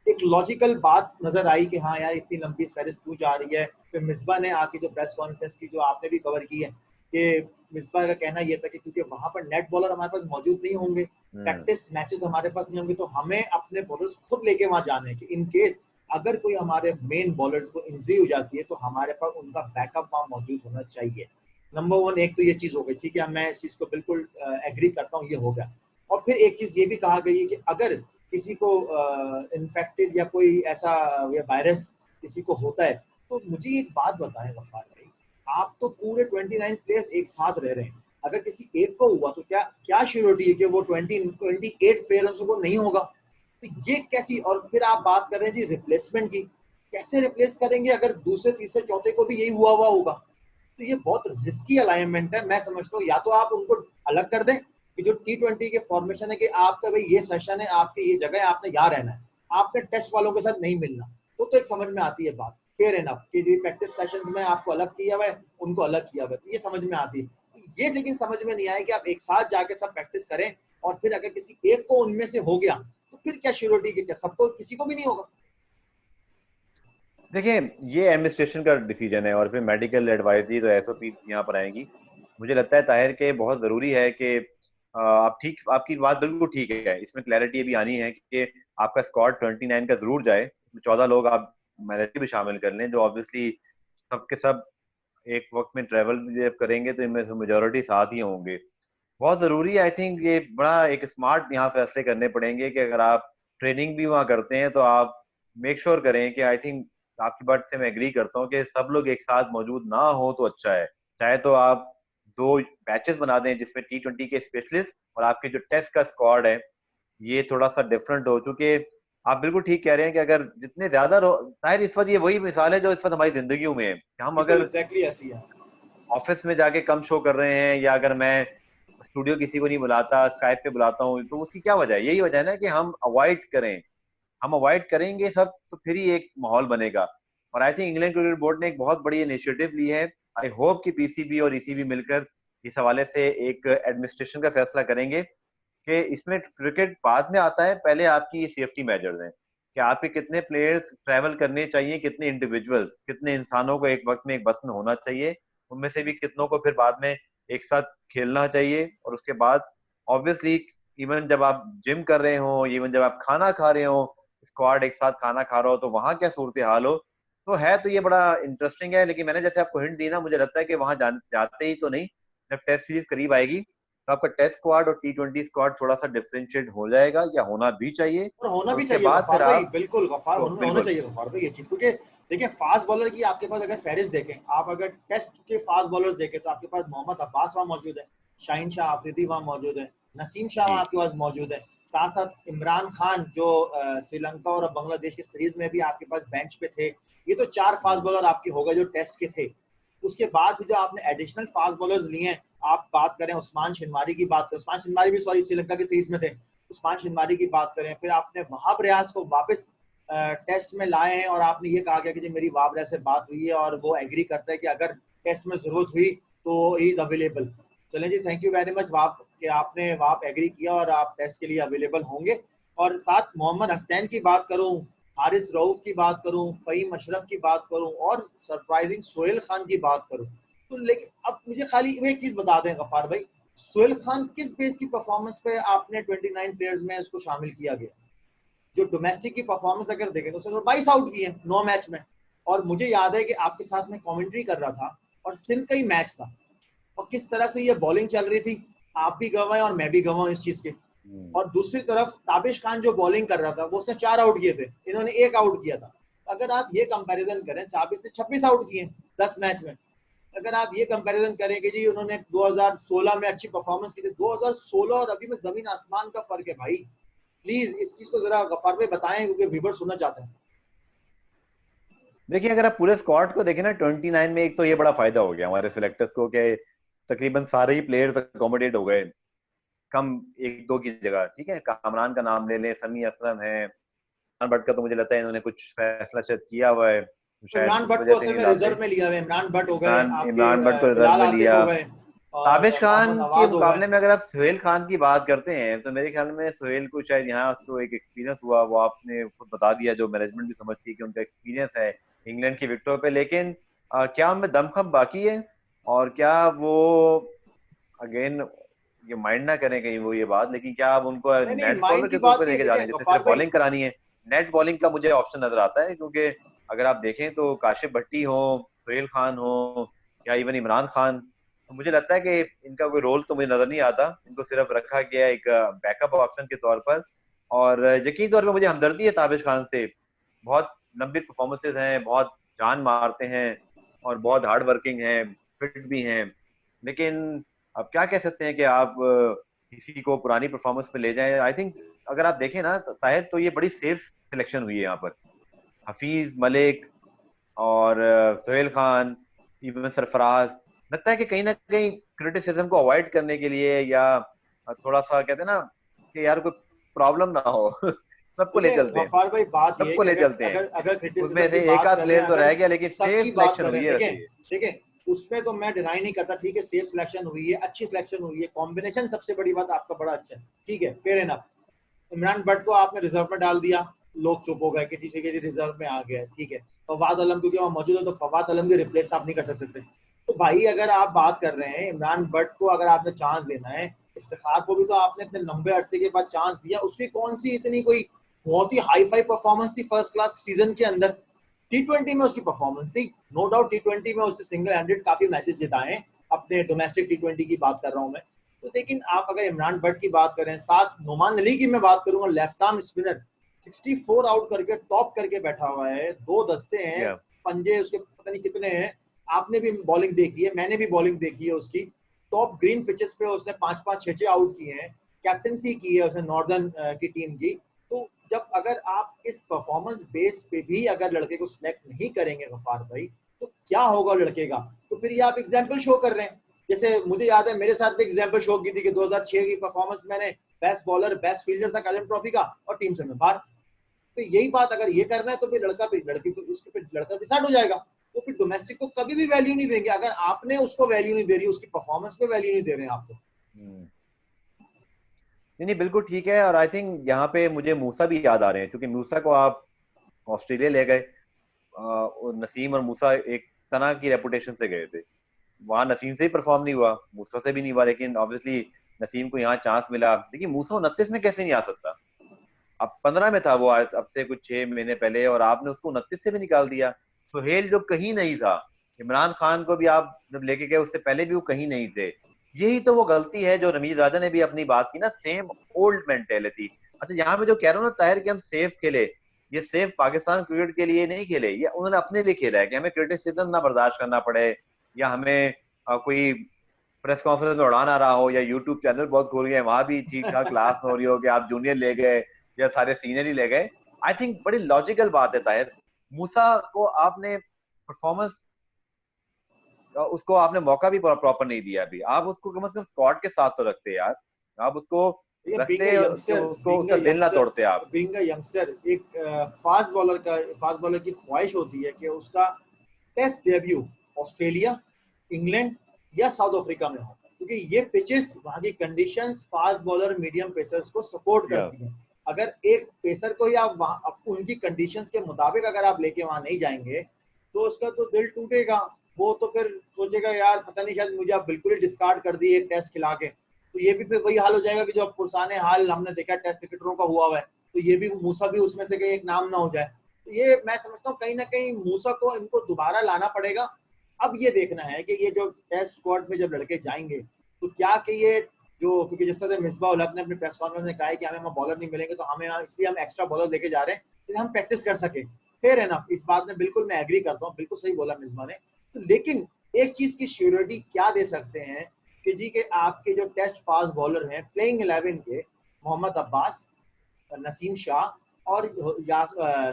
एक लॉजिकल बात नजर आई कि हाँ यार इतनी लंबी फहरिस्त क्यों जा रही है। फिर मिसबा ने आके जो प्रेस कॉन्फ्रेंस की, जो आपने भी कवर की है, कि मिसबा का कहना यह था कि क्योंकि वहां पर नेट बॉलर हमारे पास मौजूद नहीं होंगे, हम्म। प्रैक्टिस मैचेस हमारे पास नहीं होंगे, तो हमें अपने बॉलर्स खुद लेके वहां जाने हैं कि इन केस अगर कोई हमारे मेन बॉलर्स को इंजरी हो जाती है तो हमारे पास उनका बैकअप वहां मौजूद होना चाहिए। नंबर 1 एक तो ये चीज हो गई, ठीक है, मैं इस चीज को बिल्कुल एग्री करता हूँ, ये हो गया। और फिर एक चीज ये भी कहा गई है कि अगर किसी को इन्फेक्टेड या कोई ऐसा या वायरस किसी को होता है, तो मुझे एक बात बताएं वफार भाई, आप तो पूरे 29 प्लेयर्स एक साथ रह रहे हैं, अगर किसी एक को हुआ तो क्या क्या श्योरिटी है कि वो 28 प्लेयर्स को नहीं होगा? तो ये कैसी, और फिर आप बात कर रहे हैं जी रिप्लेसमेंट की, कैसे रिप्लेस करेंगे अगर दूसरे तीसरे चौथे को भी यही हुआ होगा? तो ये बहुत रिस्की अलाइनमेंट है। मैं समझता हूँ या तो आप उनको अलग कर दें कि जो T20 के फॉर्मेशन है कि आपका भाई ये सेशन है, आपकी ये जगह है, आपने यहाँ रहना है, आपने टेस्ट वालों के साथ नहीं मिलना, तो एक समझ में आती है बात, फेयर इनफ कि जी प्रैक्टिस सेशंस में आपको अलग किया हुआ है, उनको अलग किया हुआ है, तो ये समझ में आती है। ये लेकिन समझ में नहीं आया कि आप एक साथ जाके सब प्रैक्टिस करें और फिर अगर किसी एक को उनमें से हो गया तो फिर क्या श्योरिटी की, क्या सबको, किसी को भी नहीं होगा? देखिए, ये एडमिनिस्ट्रेशन का डिसीजन है और फिर मेडिकल एडवाइजरी तो SOP यहाँ पर आएंगी। मुझे लगता है ताहिर के बहुत जरूरी है कि आप ठीक, आपकी बात बिल्कुल ठीक है, इसमें क्लैरिटी भी आनी है कि आपका स्क्वाड 29 का जरूर जाए, 14 लोग आप मैनेजर भी शामिल कर लें, जो ऑब्वियसली सबके सब एक वक्त में ट्रेवल भी जब करेंगे तो इनमें से मेजोरिटी साथ ही होंगे। बहुत जरूरी है, आई थिंक ये बड़ा एक स्मार्ट यहाँ फैसले करने पड़ेंगे कि अगर आप ट्रेनिंग भी वहाँ करते हैं तो आप मेक श्योर करें कि, आई थिंक आपकी बात से मैं एग्री करता हूँ कि सब लोग एक साथ मौजूद ना हो तो अच्छा है। चाहे तो आप 2 बैचेस बना दें जिसमें T20 के स्पेशलिस्ट और आपके जो टेस्ट का स्क्वाड है ये थोड़ा सा डिफरेंट हो, चूंकि आप बिल्कुल ठीक कह रहे हैं कि अगर जितने ज्यादा शायद इस वक्त ये वही मिसाल है जो इस वक्त हमारी जिंदगियों में है कि हम बिल्कुल अगर एग्जैक्टली ऐसी है। ऑफिस में जाके कम शो कर रहे हैं या अगर मैं स्टूडियो किसी को नहीं बुलाता, स्काइप पे बुलाता हूँ, तो उसकी क्या वजह है? यही वजह है ना कि हम अवॉइड करें। हम अवॉइड करेंगे सब तो फिर ही एक माहौल बनेगा। और I think England cricket board ने एक बहुत बड़ी इनिशिएटिव ली है। आई होप कि पीसीबी और ईसीबी मिलकर इस हवाले से एक एडमिनिस्ट्रेशन का फैसला करेंगे कि इसमें क्रिकेट बाद में आता है, पहले आपकी ये सेफ्टी मेजर्स हैं कि आपके कितने प्लेयर्स ट्रैवल करने चाहिए, कितने इंडिविजुअल्स, कितने इंसानों को एक वक्त में एक बस में होना चाहिए, उनमें से भी कितनों को फिर बाद में एक साथ खेलना चाहिए। और उसके बाद ऑब्वियसली इवन जब आप जिम कर रहे हो, इवन जब आप खाना खा रहे हो, स्क्वाड एक साथ खाना खा रहा हो, तो वहां क्या सूरत हाल हो। तो है तो ये बड़ा इंटरेस्टिंग है, लेकिन मैंने जैसे आपको हिंट दी ना, मुझे लगता है कि वहां जाते ही तो नहीं, जब टेस्ट सीरीज करीब आएगी तो आपका टेस्ट स्क्वाड और T20 स्क्वाड थोड़ा सा डिफरेंशिएट हो जाएगा, या होना भी चाहिए। और होना और भी उसके चाहिए बाद गफ्फार फिर भाई, आप बिल्कुल गफ्फार, तो होना बिल्कुल चाहिए गफ्फार भाई ये चीज, क्योंकि देखिए फास्ट बॉलर की आपके पास अगर फहरिस्त देखें, आप अगर टेस्ट के फास्ट बॉलर्स देखें तो आपके पास मोहम्मद अब्बास वहाँ मौजूद है, शाहीन शाह आफरीदी वहाँ मौजूद है, नसीम शाह वहाँ जी आपके पास मौजूद है, साथ साथ इमरान खान जो श्रीलंका और बांग्लादेश की सीरीज में भी आपके पास बेंच पे थे। ये तो 4 फास्ट बॉलर आपके हो गए जो टेस्ट के थे। उसके बाद भी जो आपने एडिशनल फास्ट बॉलर्स लिए हैं, आप बात करें उस्मान शनवारी की बात करें, उस्मान शनवारी भी सॉरी श्रीलंका की सीरीज में थे, उस्मान शनवारी की बात करें, फिर आपने वहाब रियाज को वापस टेस्ट में लाए हैं और आपने ये कहा गया कि जी मेरी वहाब रियाज से बात हुई है और वो एग्री करता है कि अगर टेस्ट में जरूरत हुई तो ही इज अवेलेबल। चलें जी, thank you very much Wahab कि आपने वहाब एग्री किया और आप टेस्ट के लिए अवेलेबल होंगे। और साथ मोहम्मद हसनैन की बात करूं, हारिस रऊफ की बात करूं, फ़हीम अशरफ की बात करूं और सरप्राइजिंग सोहेल खान की बात करूं, तो लेकिन अब मुझे खाली एक चीज बता दें गफ्फार भाई, सोहेल खान किस बेस की परफॉर्मेंस पे आपने 29 प्लेयर्स में उसको शामिल किया गया? जो डोमेस्टिक की परफॉर्मेंस अगर देखें तो उसने 22 आउट किए 9 मैच में। और मुझे याद है कि आपके साथ में कमेंट्री कर रहा था और सिंध का ही मैच था और किस तरह से ये बॉलिंग चल रही थी, आप भी गवाए और मैं भी गवाऊं इस चीज के। और दूसरी तरफ ताबिश खान जो बॉलिंग कर रहा था वो उसने 4 आउट किए थे, इन्होंने 1 आउट किया था। अगर आप ये कंपैरिजन करें, ताबिश ने 26 आउट किए 10 मैच में। अगर आप ये कंपैरिजन करें कि जी उन्होंने 2016 में अच्छी परफॉर्मेंस की थी, 2016 और अभी में जमीन आसमान का फर्क है भाई। प्लीज इस चीज को जरा गफ्फार भाई बताएं क्योंकि व्यूअर सुनना चाहते हैं। देखिए, अगर आप पूरे स्क्वाड को देखें ना 29 में, एक तो ये बड़ा फायदा हो गया हमारे सिलेक्टर्स को कि तकरीबन सारे ही प्लेयर्स अकोमोडेट हो गए, कम एक दो की जगह। ठीक है, कामरान का नाम ले लें, समी असलम है, इमरान भट्ट का तो मुझे लगता है इन्होंने कुछ फैसला शायद किया हुआ है, तो शायद इमरान इस भट्ट वजह को से असल नहीं में लाते। रिजर्व में लिया हुआ, इमरान भट्ट हो गए इमरान आपके, इमरान भट्ट को रिजर्व बिलाल में आसिफ लिया। हो गए और ताबिश खान मोहम्मद के नवाज हो गए। मुकाबले में अगर आप सुहेल खान की बात करते हैं तो मेरे ख्याल में सुहेल को शायद यहाँ तो एक एक्सपीरियंस हुआ, वो आपने खुद बता दिया, जो मैनेजमेंट भी समझती है कि उनका एक्सपीरियंस है इंग्लैंड की विकेटों पे। लेकिन क्या उनमें दमखम बाकी है? और क्या वो, अगेन ये माइंड ना करें कहीं वो ये बात, लेकिन क्या आप उनको नहीं नहीं, नेट बॉलर माइंड की के तौर बात पर नहीं है, लेके जा रहे देखिए हैं जिससे गफ्फार सिर्फ भाई। बॉलिंग करानी है? नेट बॉलिंग का मुझे ऑप्शन नजर आता है, क्योंकि अगर आप देखें तो काशिफ भट्टी हो, सुहेल खान हो, या इवन इमरान खान, तो मुझे लगता है कि इनका कोई रोल तो मुझे नजर नहीं आता। इनको सिर्फ रखा गया है एक बैकअप ऑप्शन के तौर पर। और यकीनी तौर पर मुझे हमदर्दी है ताबिश खान से, बहुत लंबी परफॉर्मेंसेज हैं, बहुत जान मारते हैं और बहुत हार्ड वर्किंग हैं, फिट भी हैं। लेकिन अब क्या कह सकते हैं कि आप किसी को पुरानी परफॉर्मेंस पे ले जाएं। आई थिंक अगर आप देखें ना ताहिर, तो ये बड़ी सेफ सिलेक्शन हुई है यहाँ पर। हफीज मलिक और सोहेल खान, इवन सरफराज, लगता है कि कहीं ना कहीं क्रिटिसिज्म को अवॉइड करने के लिए, या थोड़ा सा कहते हैं ना कि यार कोई प्रॉब्लम ना हो सबको ले देखिए चलते हैं, गफ्फार भाई बात यह है सबको कि ले अगर चलते हैं। अगर अगर उसमें क्रिटिसिज्म की से एक बात आध कर रहे प्लेयर हैं, तो अगर रह गया, लेकिन सेफ सबकी बात सिलेक्शन कर रहे हुई हैं, है देखिए वैसे ये। देखिए उसमें तो मैं डिनाई नहीं करता, ठीक है सेफ सिलेक्शन हुई है, अच्छी सिलेक्शन हुई है, कॉम्बिनेशन सबसे बड़ी बात आपका बड़ा अच्छा है, ठीक है फेयर एनफ। इमरान भट्ट को आपने रिजर्व में डाल दिया, लोग चुप हो गए कि किसी के रिजर्व में आ गया, ठीक है। फवाद आलम क्योंकि वहाँ मौजूद है तो फवाद आलम की रिप्लेस आप नहीं कर सकते थे। तो भाई अगर आप बात कर रहे हैं इमरान भट्ट को अगर आपने चांस देना है, इफ्तिखार को भी तो आपने इतने लंबे अरसे के बाद चांस दिया, उसकी कौन सी इतनी कोई बहुत ही हाई फाई परफॉर्मेंस थी फर्स्ट क्लास सीजन के अंदर। टी20 में उसकी परफॉर्मेंस थी, नो डाउट टी20 में उसने सिंगल हैंडेड काफी मैचेस जिताए हैं, अपने डोमेस्टिक टी20 की बात कर रहा हूं मैं। तो लेकिन आप अगर इमरान भट्ट की बात करें, साथ नोमान अली की मैं बात करूंगा, लेफ्ट आर्म स्पिनर 64 आउट करके टॉप करके बैठा हुआ है, 2 दस्ते हैं, पंजे उसके पता नहीं कितने हैं। आपने भी बॉलिंग देखी है, मैंने भी बॉलिंग देखी है उसकी। टॉप ग्रीन पिचेस पे उसने 5-5 6-6 आउट किए हैं, कैप्टनसी की है उसने नॉर्दर्न की टीम की। तो जब अगर आप इस परफॉर्मेंस बेस पे भी अगर लड़के को सिलेक्ट नहीं करेंगे गफ्फार भाई, तो क्या होगा लड़के का? तो फिर ये आप एग्जाम्पल शो कर रहे हैं। जैसे मुझे याद है मेरे साथ भी एग्जाम्पल शो की थी कि 2006 की परफॉर्मेंस मैंने, बेस्ट बॉलर बेस्ट फील्डर था कैलम ट्रॉफी का, और टीम से मैं बाहर। तो यही बात अगर ये करना है तो फिर लड़का फिर लड़की तो उसके फिर लड़का डिसाइड हो जाएगा। तो फिर डोमेस्टिक को कभी भी वैल्यू नहीं देंगे अगर आपने उसको वैल्यू नहीं दे रही, उसकी परफॉर्मेंस पे वैल्यू नहीं दे रहे हैं आप तो। नहीं नहीं, बिल्कुल ठीक है। और आई थिंक यहाँ पे मुझे मूसा भी याद आ रहे हैं, क्योंकि मूसा को आप ऑस्ट्रेलिया ले गए, और नसीम और मूसा एक तरह की रेपुटेशन से गए थे। वहां नसीम से ही परफॉर्म नहीं हुआ, मूसा से भी नहीं हुआ, लेकिन ऑब्वियसली नसीम को यहाँ चांस मिला। देखिए मूसा 29 में कैसे नहीं आ सकता? अब 15 में था वो, आज अब से कुछ 6 महीने पहले, और आपने उसको 29 से भी निकाल दिया। सुहेल जो कहीं नहीं था, इमरान खान को भी आप जब लेके गए उससे पहले भी वो कहीं नहीं थे। यही तो वो गलती है जो रमीज राजा ने भी अपनी बात की ना, सेम ओल्ड मेंटेलिटी। अच्छा, यहाँ पे जो कह रहा हूँ ना ताहिर कि हम सेफ खेले, ये सेफ पाकिस्तान क्रिकेट के लिए नहीं खेले, ये उन्होंने अपने लिए खेला है कि हमें क्रिटिसिज्म ना बर्दाश्त करना पड़े, या हमें कोई प्रेस कॉन्फ्रेंस में उड़ा ना रहा हो, या यूट्यूब चैनल बहुत खोल गए वहां भी ठीक ठाक क्लास हो रही हो कि आप जूनियर ले गए या सारे सीनियर ही ले गए। आई थिंक बड़ी लॉजिकल बात है ताहिर। मूसा को आपने परफॉर्मेंस, उसको आपने मौका भी प्रॉपर नहीं दिया। अभी आप उसको कम से कम स्क्वाड के साथ तो रखते यार, आप उसको रखते कि उसको उसका दिल ना तोड़ते आप। बीइंग अ यंगस्टर, एक फास्ट बॉलर का, फास्ट बॉलर की ख्वाहिश होती है कि उसका टेस्ट डेब्यू ऑस्ट्रेलिया, इंग्लैंड या साउथ अफ्रीका में हो, क्योंकि ये पिचेस, वहां की conditions fast bowler medium pacers को सपोर्ट करती हैं। अगर एक पेसर को ही आप वहां उनकी कंडीशंस के मुताबिक अगर आप लेके वहां नहीं जाएंगे तो उसका तो दिल टूटेगा। वो तो फिर सोचेगा यार पता नहीं शायद मुझे आप बिल्कुल ही डिस्कार्ड कर दिए एक टेस्ट खिला के। तो ये भी फिर वही हाल हो जाएगा कि जो पुराने हाल हमने देखा टेस्ट क्रिकेटरों का हुआ हुआ है, तो ये भी मूसा भी उसमें से एक नाम ना हो जाए। तो ये मैं समझता हूँ कहीं ना कहीं मूसा को इनको दोबारा लाना पड़ेगा। अब ये देखना है कि ये जो टेस्ट स्क्वाड में जब लड़के जाएंगे तो क्या कि ये जो, क्योंकि जिस तरह से मिसबा उल हक ने अपने प्रेस कॉन्फ्रेंस में कहा है कि हमें बॉलर नहीं मिलेंगे तो हमें इसलिए हम एक्स्ट्रा बॉलर लेके जा रहे हैं कि हम प्रैक्टिस कर सके। फेयर है ना, इस बात में बिल्कुल मैं एग्री करता हूँ, बिल्कुल सही बोला मिसबा ने। तो लेकिन एक चीज की श्योरिटी क्या दे सकते हैं कि जी के आपके जो टेस्ट फास्ट बॉलर हैं प्लेइंग 11 के, मोहम्मद अब्बास, नसीम शाह और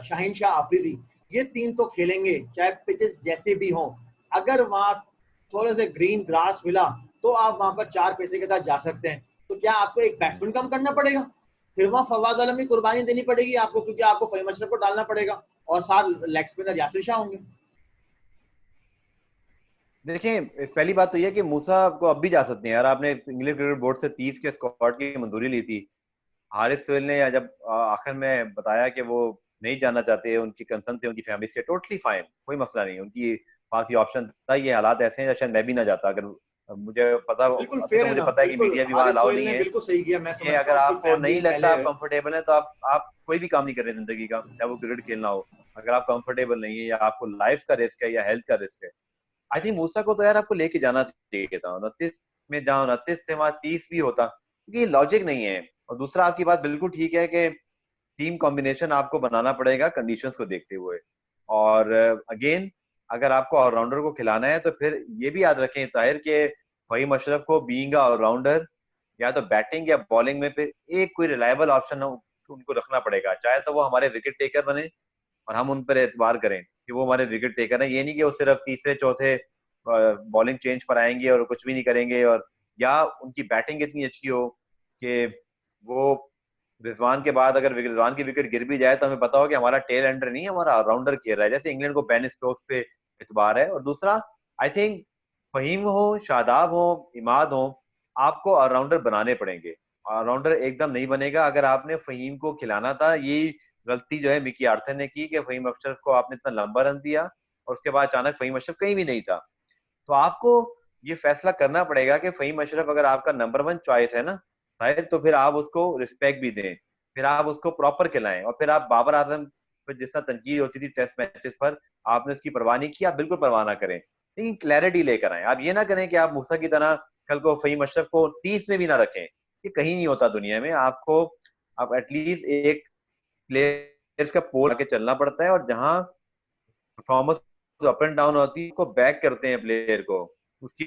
शाहीन शाह आफरीदी, ये तीन तो खेलेंगे चाहे पिचेस जैसे भी हों। अगर वहां थोड़े से ग्रीन ग्रास मिला तो आप वहां पर 4 पैसे के साथ जा सकते हैं। तो क्या आपको एक बैट्समैन कम करना पड़ेगा? फिर वहां फवाद आलम की कुर्बानी देनी पड़ेगी आपको, क्योंकि आपको फहीम अशरफ को डालना पड़ेगा और साथ लेग स्पिनर यासिर शाह होंगे। देखिए पहली बात तो यह कि मूसा को अब भी जा सकते हैं यार। आपने इंग्लैंड क्रिकेट बोर्ड से 30 के स्क्वाड की मंजूरी ली थी। हारिस सोहेल ने जब आखिर में बताया कि वो नहीं जाना चाहते, उनकी कंसर्न थे उनकी फैमिली के, टोटली फाइन, कोई मसला नहीं, उनकी पास ये ऑप्शन था। ये हालात ऐसे हैं शायद मैं भी ना जाता, अगर मुझे पता, बिल्कुल अभी फेयर तो है मुझे ना, पता है कि बिल्कुल मीडिया भी वहां हारिस अलाउ सोहेल नहीं ने है। बिल्कुल सही किया। मैं ये समझता अगर हूँ उसकी आपको फैमिली नहीं लगता, पहले आप कंफर्टेबल है, तो आप कोई भी काम नहीं कर रहे जिंदगी का, चाहे वो क्रिकेट खेलना हो। अगर आप कंफर्टेबल नहीं है, या आपको लाइफ का रिस्क है या हेल्थ का रिस्क है, आई थिंक मूसा को तो यार आपको लेके जाना चाहिए था। 29 में जहाँ 29 से वहां 30 भी होता, क्योंकि ये लॉजिक नहीं है। और दूसरा, आपकी बात बिल्कुल ठीक है कि टीम कॉम्बिनेशन आपको बनाना पड़ेगा कंडीशंस को देखते हुए। और अगेन, अगर आपको ऑलराउंडर को खिलाना है तो फिर ये भी याद रखें ताहिर के फहीम अशरफ को बीइंग ऑलराउंडर, या तो बैटिंग या बॉलिंग में फिर एक कोई रिलायबल ऑप्शन उनको रखना पड़ेगा, चाहे तो वो हमारे विकेट टेकर बने और हम उन पर एतबार करें कि वो हमारे विकेट टेकर हैं। ये नहीं कि वो सिर्फ तीसरे चौथे बॉलिंग चेंज पर आएंगे और कुछ भी नहीं करेंगे, और या उनकी बैटिंग इतनी अच्छी हो कि वो रिजवान के बाद अगर रिजवान की विकेट गिर भी जाए तो हमें पता हो कि हमारा टेल एंडर नहीं, हमारा ऑलराउंडर खेल रहा है। जैसे इंग्लैंड को बेन स्टोक्स पे एतबार है। और दूसरा, आई थिंक फहीम हो, शादाब हो, इमाद हो, आपको ऑलराउंडर बनाने पड़ेंगे। ऑलराउंडर एकदम नहीं बनेगा। अगर आपने फहीम को खिलाना था, ये गलती जो है मिकी आर्थर ने की कि फहीम अशरफ को आपने इतना लंबा रन दिया और उसके बाद अचानक फहीम अशरफ कहीं भी नहीं था। तो आपको ये फैसला करना पड़ेगा कि फहीम अशरफ अगर आपका नंबर 1 चॉइस है ना शायद, तो फिर आप उसको रिस्पेक्ट भी दें। फिर आप उसको प्रॉपर खिलाएं, और फिर आप बाबर आजम पर जिस तरह तनकीद होती थी टेस्ट मैचेस पर, आपने उसकी परवाह नहीं की, आप बिल्कुल परवाह ना करें, लेकिन क्लैरिटी लेकर आए। आप ये ना करें कि आप मूसा की तरह कल को फहीम अशरफ को 30 में भी ना रखें, ये कहीं नहीं होता दुनिया में। आपको आप एटलीस्ट एक प्लेयर्स का पोल आके चलना पड़ता है, और जहां परफॉर्मेंस अप एंड डाउन होती है उसको बैक करते हैं प्लेयर को उसकी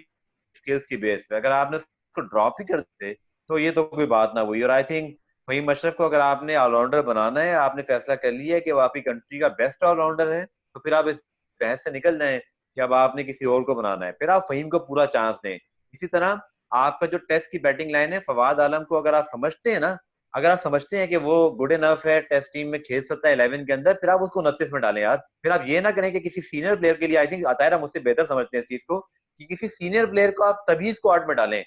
स्किल्स की बेस पे। अगर आपने उसको ड्रॉप ही कर देते तो ये तो कोई बात ना हुई। और आई थिंक फहीम अशरफ को अगर आपने ऑलराउंडर बनाना है, आपने फैसला कर लिया है कि वो आपकी कंट्री का बेस्ट ऑलराउंडर है, तो फिर आप इस बहस से निकल जाएं कि अब आपने किसी और को बनाना है, फिर आप फहीम को पूरा चांस दें। इसी तरह आपका जो टेस्ट की बैटिंग लाइन है, फवाद आलम को अगर आप समझते हैं ना, अगर आप समझते हैं कि वो गुड इनफ है, टेस्ट टीम में खेल सकता है 11 के अंदर, फिर आप उसको 29 में डालें यार। फिर आप ये ना करें कि किसी सीनियर प्लेयर के लिए, आई थिंक अतायरा मुझसे बेहतर समझते हैं इस चीज को, कि किसी सीनियर प्लेयर को आप तभी स्क्वाड में डालें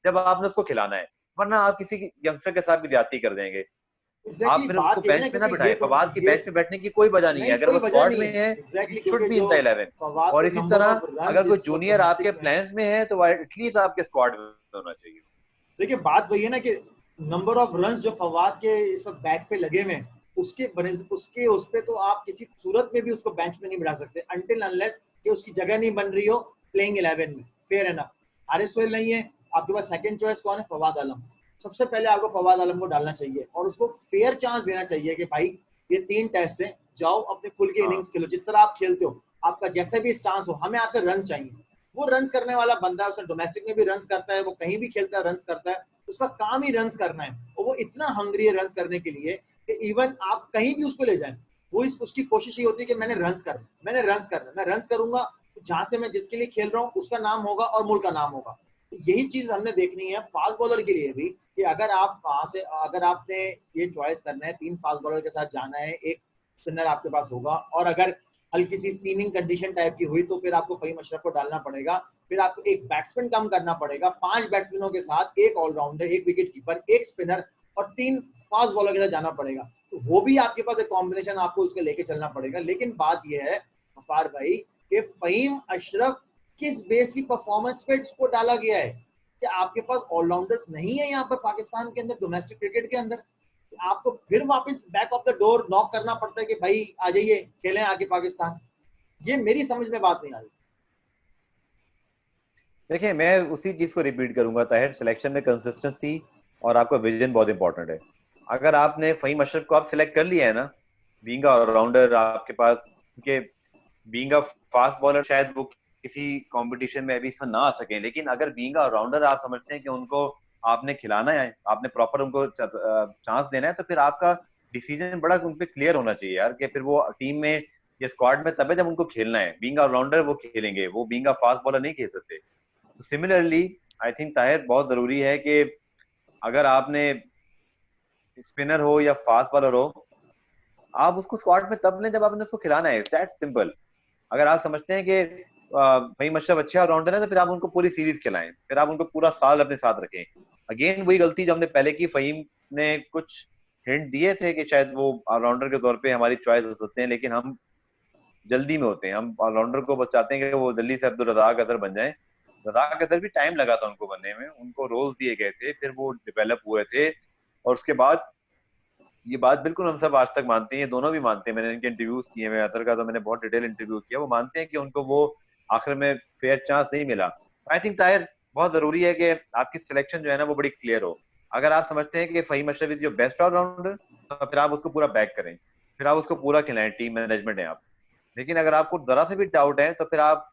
जब आपने उसको खिलाना है, वरना आप किसी यंगस्टर के साथ भी ज्यादती कर देंगे। आप एग्जैक्टली फिर उसको बात ये है ना, बेंच पे ना क्योंकि बिठाएं, फवाद की ये बेंच पे बैठने की कोई वजह नहीं है, नहीं, अगर कोई वो वजह स्क्वाड नहीं में है। है ही एग्जैक्टली शुड क्योंकि बी इन जो द 11। फवाद और के इसी नंबर तरह ऑफ रन अगर कोई इस वक्त जूनियर आपके डोमेस्टिक में, प्लान्स में है तो एटलीस्ट आपके स्क्वाड में होना चाहिए। देखिए बात वही है ना कि नंबर ऑफ रन्स जो फवाद के इस वक्त बैक पे लगे हुए हैं, उसके उस पे तो आप किसी सूरत में भी उसको बेंच पे नहीं बिठा सकते अनटिल अनलेस कि उसकी जगह नहीं बन रही हो प्लेइंग 11 में। फेयर एनफ, हारिस सोहेल नहीं है आपके पास, सेकंड चॉइस कौन है? फवाद आलम। सबसे पहले आपको फवाद आलम को डालना चाहिए और उसको फेयर चांस देना चाहिए कि भाई ये 3 टेस्ट है, जाओ अपने खुल के हाँ इनिंग्स खेलो जिस तरह आप खेलते हो, आपका जैसे भी स्टांस हो, हमें आपसे रन चाहिए। वो रन्स करने वाला बंदा है, उसने डोमेस्टिक में भी रन्स करता है, वो कहीं भी खेलता है रन्स करता है, उसका काम ही रन्स करना है और वो इतना हंग्री है रन्स करने के लिए कि इवन आप कहीं भी उसको ले जाएं, वो उसकी कोशिश ये होती है कि मैंने रन्स करना, मैंने रन्स करना, मैं रन्स करूंगा तो जहां से मैं जिसके लिए खेल रहा हूँ उसका नाम होगा और मुल्क का नाम होगा। तो यही चीज हमने देखनी है फास्ट बॉलर के लिए भी कि अगर आप वहां से, अगर आपने ये चॉइस करना है 3 फास्ट बॉलर के साथ जाना है, एक स्पिनर आपके पास होगा, और अगर हल्की सी सीमिंग कंडीशन टाइप की हुई तो फिर आपको फहीम अशरफ को डालना पड़ेगा, फिर आपको एक बैट्समैन कम करना पड़ेगा, 5 बैट्समैनों के साथ एक ऑलराउंडर, एक विकेट कीपर, एक स्पिनर और 3 फास्ट बॉलर के साथ जाना पड़ेगा। तो वो भी आपके पास एक कॉम्बिनेशन आपको उसके लेके चलना पड़ेगा। लेकिन बात यह है गफार भाई कि फहीम अशरफ किस बेस की परफॉर्मेंस पे इसको डाला गया है कि आपके पास ऑलराउंडर्स नहीं है यहाँ पर पाकिस्तान के अंदर, डोमेस्टिक क्रिकेट के अंदर, आपको फिर वापस back of the door knock करना पड़ता है कि भाई आ जाइए खेलें आगे पाकिस्तान। ये मेरी समझ में बात नहीं आ रही। देखिए, मैं उसी चीज को रिपीट करूंगा ताहिर, सिलेक्शन में कंसिस्टेंसी और आपका विजन बहुत इंपॉर्टेंट है। अगर आपने फहीम अशरफ को आप सिलेक्ट कर लिया है ना, बीइंग ऑलराउंडर आपके पास, क्योंकि बीइंग अ फास्ट बॉलर शायद वो किसी कंपटीशन में अभी इस ना आ सके, लेकिन अगर बीइंग ऑलराउंडर आप समझते हैं कि उनको आपने खिलाना है, आपने प्रॉपर उनको चांस देना है, तो फिर आपका डिसीजन बड़ा उन पे क्लियर होना चाहिए यार, कि फिर वो टीम में या स्क्वाड में तब है जब उनको खेलना है। बीइंग ऑलराउंडर वो खेलेंगे, वो बीइंग अ फास्ट बॉलर नहीं खेल सकते। तो सिमिलरली आई थिंक ताहिर बहुत जरूरी है कि अगर आपने स्पिनर हो या फास्ट बॉलर हो, आप उसको स्क्वाड में तब लें जब आपने उसको खिलाना है, दैट सिंपल। अगर आप समझते हैं कि वही मशरफ अच्छे ऑलराउंडर है, तो फिर आप उनको पूरी सीरीज खिलाएं, फिर आप उनको पूरा साल अपने साथ रखें। अगेन वही गलती जो हमने पहले की, फहीम ने कुछ हिंट दिए थे कि शायद वो ऑलराउंडर के तौर पे हमारी चॉइस हो सकते हैं, लेकिन हम जल्दी में होते हैं, हम ऑलराउंडर को बस चाहते हैं कि वो जल्दी से अब्दुल रज़ाक अजहर बन जाए। रज़ाक अजहर भी टाइम लगा था उनको बनने में, उनको रोल्स दिए गए थे, फिर वो डेवलप हुए थे, और उसके बाद ये बात बिल्कुल हम सब आज तक मानते हैं, ये दोनों भी मानते हैं, मैंने इनके इंटरव्यूज किए हैं, अतर का तो मैंने बहुत डिटेल इंटरव्यू किया, वो मानते हैं कि उनको वो आखिर में फेयर चांस नहीं मिला। आई थिंक ताहिर बहुत जरूरी है कि आपकी सिलेक्शन जो है ना वो बड़ी क्लियर हो। अगर आप समझते हैं कि Faheem Ashraf is your best allrounder, तो फिर आप उसको पूरा बैक करें, फिर आप उसको पूरा खिलाएं, टीम मैनेजमेंट है आप। लेकिन अगर आपको जरा से भी डाउट है तो फिर आप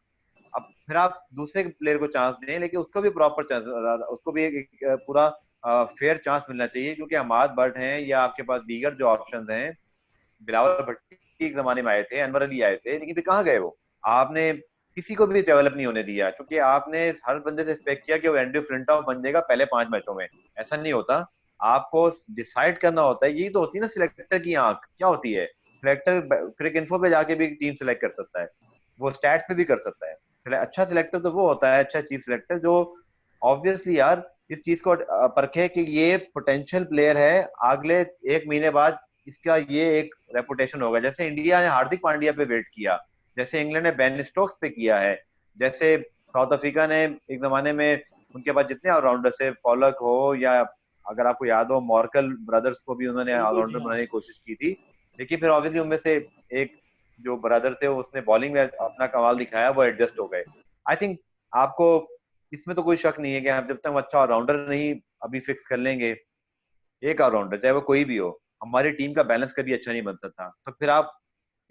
अब फिर आप दूसरे प्लेयर को चांस दें, लेकिन उसको भी प्रॉपर चांस, उसको भी एक पूरा फेयर चांस मिलना चाहिए, क्योंकि अमाद बट हैं या आपके पास दीगर जो ऑप्शंस हैं, बिलावल भट्टी एक जमाने में आए थे, अनवर अली आए थे, लेकिन फिर कहाँ गए वो? आपने किसी को भी डेवलप नहीं होने दिया, क्योंकि आपने हर बंदे से एक्सपेक्ट किया कि वो एंड्रयू फ्लिंटॉफ बन जाएगा पहले 5 मैचों में। ऐसा नहीं होता, आपको डिसाइड करना होता है, यही तो होती है ना सिलेक्टर की आंख, क्या होती है सिलेक्टर क्रिक इन्फो पे जाके भी टीम सिलेक्ट कर सकता है, वो स्टैट्स पे भी कर सकता है। अच्छा सिलेक्टर तो वो होता है, अच्छा चीफ सिलेक्टर, जो ऑब्वियसली यार इस चीज को परखे कि ये पोटेंशियल प्लेयर है, अगले 1 महीने बाद इसका ये एक रेपुटेशन होगा। जैसे इंडिया ने हार्दिक पांड्या पे वेट किया, जैसे इंग्लैंड ने बेन स्टोक्स पे किया है, जैसे साउथ अफ्रीका ने एक जमाने में, उनके पास जितने ऑलराउंडर थे, पॉलक हो या अगर आपको याद हो मॉर्कल ब्रदर्स को भी उन्होंने बिल्कुल जी ऑलराउंडर हाँ। बनाने की कोशिश की थी, लेकिन फिर ऑब्वियसली उनमें से एक जो ब्रदर थे उसने बॉलिंग में अपना कमाल दिखाया, वो एडजस्ट हो गए। आई थिंक आपको इसमें तो कोई शक नहीं है कि आप जब तक हम अच्छा ऑलराउंडर नहीं अभी फिक्स कर लेंगे, एक ऑलराउंडर चाहे वो कोई भी हो, हमारी टीम का बैलेंस कभी अच्छा नहीं बन सकता। तो फिर आप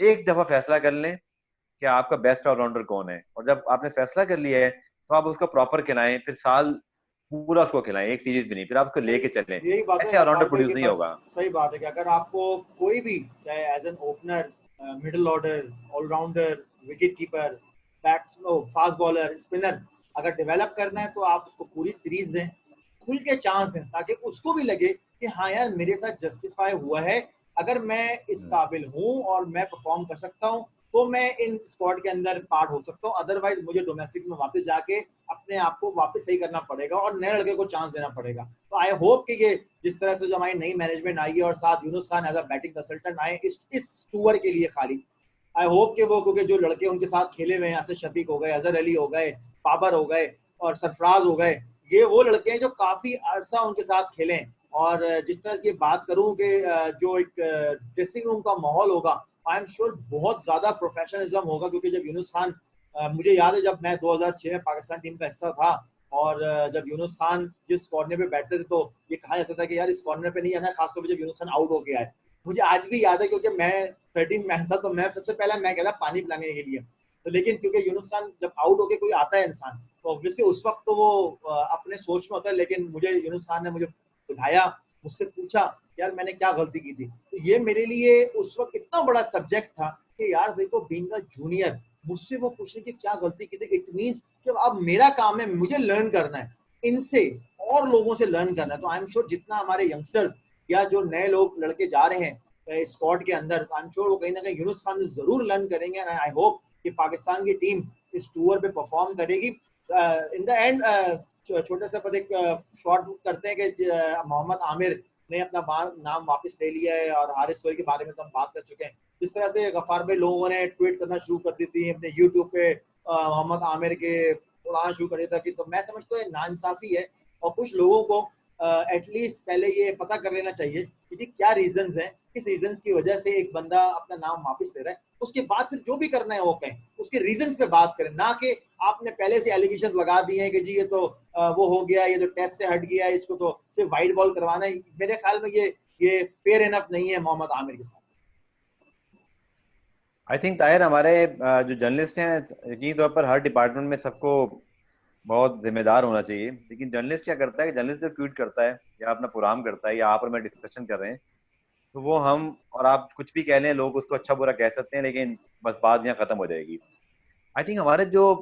एक दफा फैसला कर लें कि आपका बेस्ट ऑलराउंडर कौन है, और जब आपने फैसला कर लिया है तो आप उसको प्रॉपर खिलाएं, फिर साल पूरा उसको खिलाएं, एक सीरीज भी नहीं, फिर आप उसको यही लेके चलें। यही बात है ऐसे ऑलराउंडर गफ्फार भाई प्रोड्यूस के नहीं पास। होगा। सही बात है कि अगर आपको कोई भी, चाहे as an opener, middle order, allrounder, wicket keeper, batsman, fast bowler, spinner, अगर डेवलप करना है तो आप उसको पूरी सीरीज दें, खुल के चांस दें, ताकि उसको भी लगे कि हाँ यार मेरे साथ जस्टिफाई हुआ है, अगर मैं इस काबिल हूँ और मैं परफॉर्म कर सकता हूँ तो मैं इन स्क्वाड के अंदर पार्ट हो सकता हूँ, अदरवाइज मुझे डोमेस्टिक में वापस जाके अपने आप को वापस सही करना पड़ेगा और नए लड़के को चांस देना पड़ेगा। तो आई होप कि ये जिस तरह से जो हमारी नई मैनेजमेंट आई है और साथ Younis Khan as a batting consultant आए इस टूर के लिए खाली, आई होप कि वो, क्योंकि जो लड़के उनके साथ खेले हुए हैं, असद शफीक हो गए, अजहर अली हो गए, बाबर हो गए और सरफराज हो गए, ये वो लड़के हैं जो काफी अरसा उनके साथ खेले। और जिस तरह की बात करूं कि जो एक ड्रेसिंग रूम का माहौल होगा, आई एम श्योर बहुत ज्यादा प्रोफेशनलिज्म होगा, क्योंकि जब यूनुस खान, मुझे याद है जब मैं 2006 में पाकिस्तान टीम का हिस्सा था और जब यूनुस खान जिस कॉर्नर पे बैठते थे तो ये कहा जाता था कि यार इस कॉर्नर पे नहीं आना, खासतौर पर जब यूनुस खान आउट हो गया है। मुझे आज भी याद है क्योंकि मैं 13 मैन था, तो मैं सबसे पहले मैं गया था पानी पिलाने के लिए। तो लेकिन क्योंकि यूनुस खान जब आउट होके कोई आता है इंसान, तो ऑब्वियसली उस वक्त तो वो अपने सोच में होता है, लेकिन मुझे यूनुस खान ने मुझे बुलाया, मुझसे पूछा यार मैंने क्या गलती की थी। तो ये मेरे लिए उस वक्त इतना बड़ा सब्जेक्ट था कि यार देखो बीइंग अ जूनियर मुझसे वो पूछने की क्या गलती की थी, इट मींस कि अब मेरा काम है, मुझे लर्न करना है इनसे, और लोगों से लर्न करना है। तो आई एम श्योर जितना हमारे यंगस्टर्स या जो नए लोग लड़के जा रहे हैं स्क्वाड के अंदर, आई एम श्योर वो कहीं ना कहीं यूनुस खान से जरूर लर्न करेंगे। एंड आई होप कि पाकिस्तान की टीम इस टूर पे परफॉर्म करेगी। इन द एंड छोटे से पद एक शॉर्ट करते हैं कि मोहम्मद आमिर ने अपना नाम वापस ले लिया है, और हारिस सोहेल के बारे में तो हम बात कर चुके हैं। जिस तरह से गफ्फार भाई लोगों ने ट्वीट करना शुरू कर दी थी अपने यूट्यूब पे मोहम्मद आमिर के उड़ाना शुरू कर दिया था, कि तो मैं समझता हूँ ये नाइंसाफी है। और कुछ लोगों को एटलीस्ट पहले ये पता कर लेना चाहिए कि जी क्या रीजंस हैं, किस रीजंस की वजह से एक बंदा अपना नाम वापस ले रहा है, उसके बाद फिर जो भी करना है वो कहें, उसके रीजंस पे बात करें, ना कि आपने पहले से एलिगेशंस लगा दिए हैं कि जी ये तो वो हो गया, ये तो टेस्ट से हट गया, इसको तो सिर्फ वाइट बॉल करवाना है। मेरे ख्याल में ये फेयर इनफ नहीं है मोहम्मद आमिर के साथ। आई थिंक ताहिर हमारे जो जर्नलिस्ट हैं, यकीनी तौर पर हर डिपार्टमेंट में सबको बहुत जिम्मेदार होना चाहिए, लेकिन जर्नलिस्ट क्या करता है कि जर्नलिस्ट जब ट्वीट करता है या अपना प्रोग्राम करता है या आप और मैं डिस्कशन कर रहे हैं, तो वो हम और आप कुछ भी कह लें, लोग उसको अच्छा बुरा कह सकते हैं, लेकिन बस बात यहाँ खत्म हो जाएगी। आई थिंक हमारे जो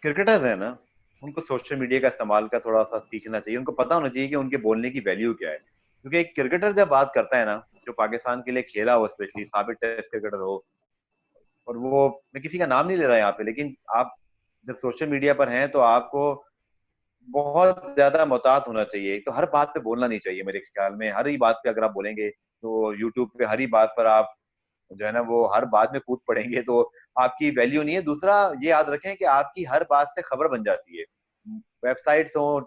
क्रिकेटर्स हैं ना, उनको सोशल मीडिया का इस्तेमाल का थोड़ा सा सीखना चाहिए, उनको पता होना चाहिए कि उनके बोलने की वैल्यू क्या है। क्योंकि एक क्रिकेटर जब बात करता है ना, जो पाकिस्तान के लिए खेला हो, स्पेशली साबित टेस्ट क्रिकेटर हो, और वो, मैं किसी का नाम नहीं ले रहा यहाँ पे, लेकिन आप जब सोशल मीडिया पर हैं तो आपको बहुत ज्यादा मोहतात होना चाहिए। तो हर बात पे बोलना नहीं चाहिए मेरे ख्याल में। हर ही बात पे अगर आप बोलेंगे तो यूट्यूब पे हर ही बात पर आप जो है ना वो हर बात में कूद पड़ेंगे, तो आपकी वैल्यू नहीं है। दूसरा ये याद रखें कि आपकी हर बात से खबर बन जाती है। वेबसाइट्स हो,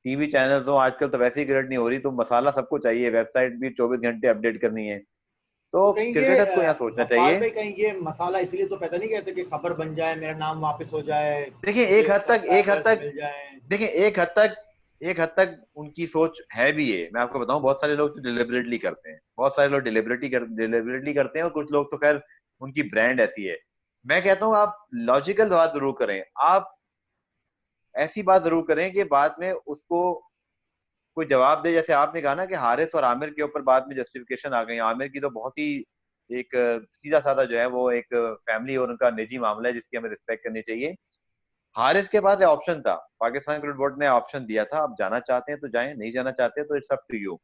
टीवी चैनल्स हो, आजकल तो वैसे ही क्रिकेट नहीं हो रही, तो मसाला सबको चाहिए, वेबसाइट भी 24 घंटे अपडेट करनी है। तो तो कहीं ये क्रिकेटर्स को यहाँ सोचना गफ्फार चाहिए। भाई, कहीं ये मसाला इसलिए तो पैदा नहीं कहते कि खबर बन जाए, मेरा नाम वापस हो जाए, देखिए एक मुझे हद तक एक हद सब्सक्राइबर्स तक मिल जाएं। देखिए एक हद तक उनकी सोच है भी ये। मैं आपको बताऊं, बहुत सारे लोग तो डिलिबरेटली करते हैं, बहुत सारे लोग डिलिबरेटली करते हैं, और कुछ लोग तो खैर उनकी ब्रांड ऐसी है। मैं कहता हूं आप लॉजिकल बात जरूर करें, आप ऐसी बात जरूर करें कि बाद में उसको कोई जवाब दे। जैसे आपने कहा ना कि हारिस और आमिर के ऊपर बाद में जस्टिफिकेशन आ गई। आमिर की तो बहुत ही एक सीधा साधा जो है वो एक फैमिली और उनका निजी मामला है जिसकी हमें रिस्पेक्ट करनी चाहिए। हारिस के पास ऑप्शन था, पाकिस्तान क्रिकेट बोर्ड ने ऑप्शन दिया था, आप जाना चाहते हैं तो जाएं, नहीं जाना चाहते तो इट्स अप टू यू।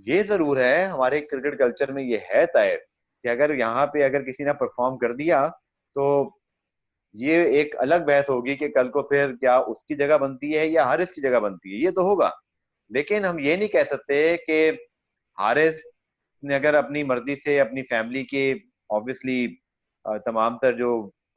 ये जरूर है हमारे क्रिकेट कल्चर में, ये है तय कि अगर यहाँ पे अगर किसी ने परफॉर्म कर दिया तो ये एक अलग बहस होगी कि कल को फिर क्या उसकी जगह बनती है या हारिस की जगह बनती है, ये तो होगा। लेकिन हम ये नहीं कह सकते कि हारिस ने अगर अपनी मर्जी से अपनी फैमिली के ऑब्वियसली तमाम तर जो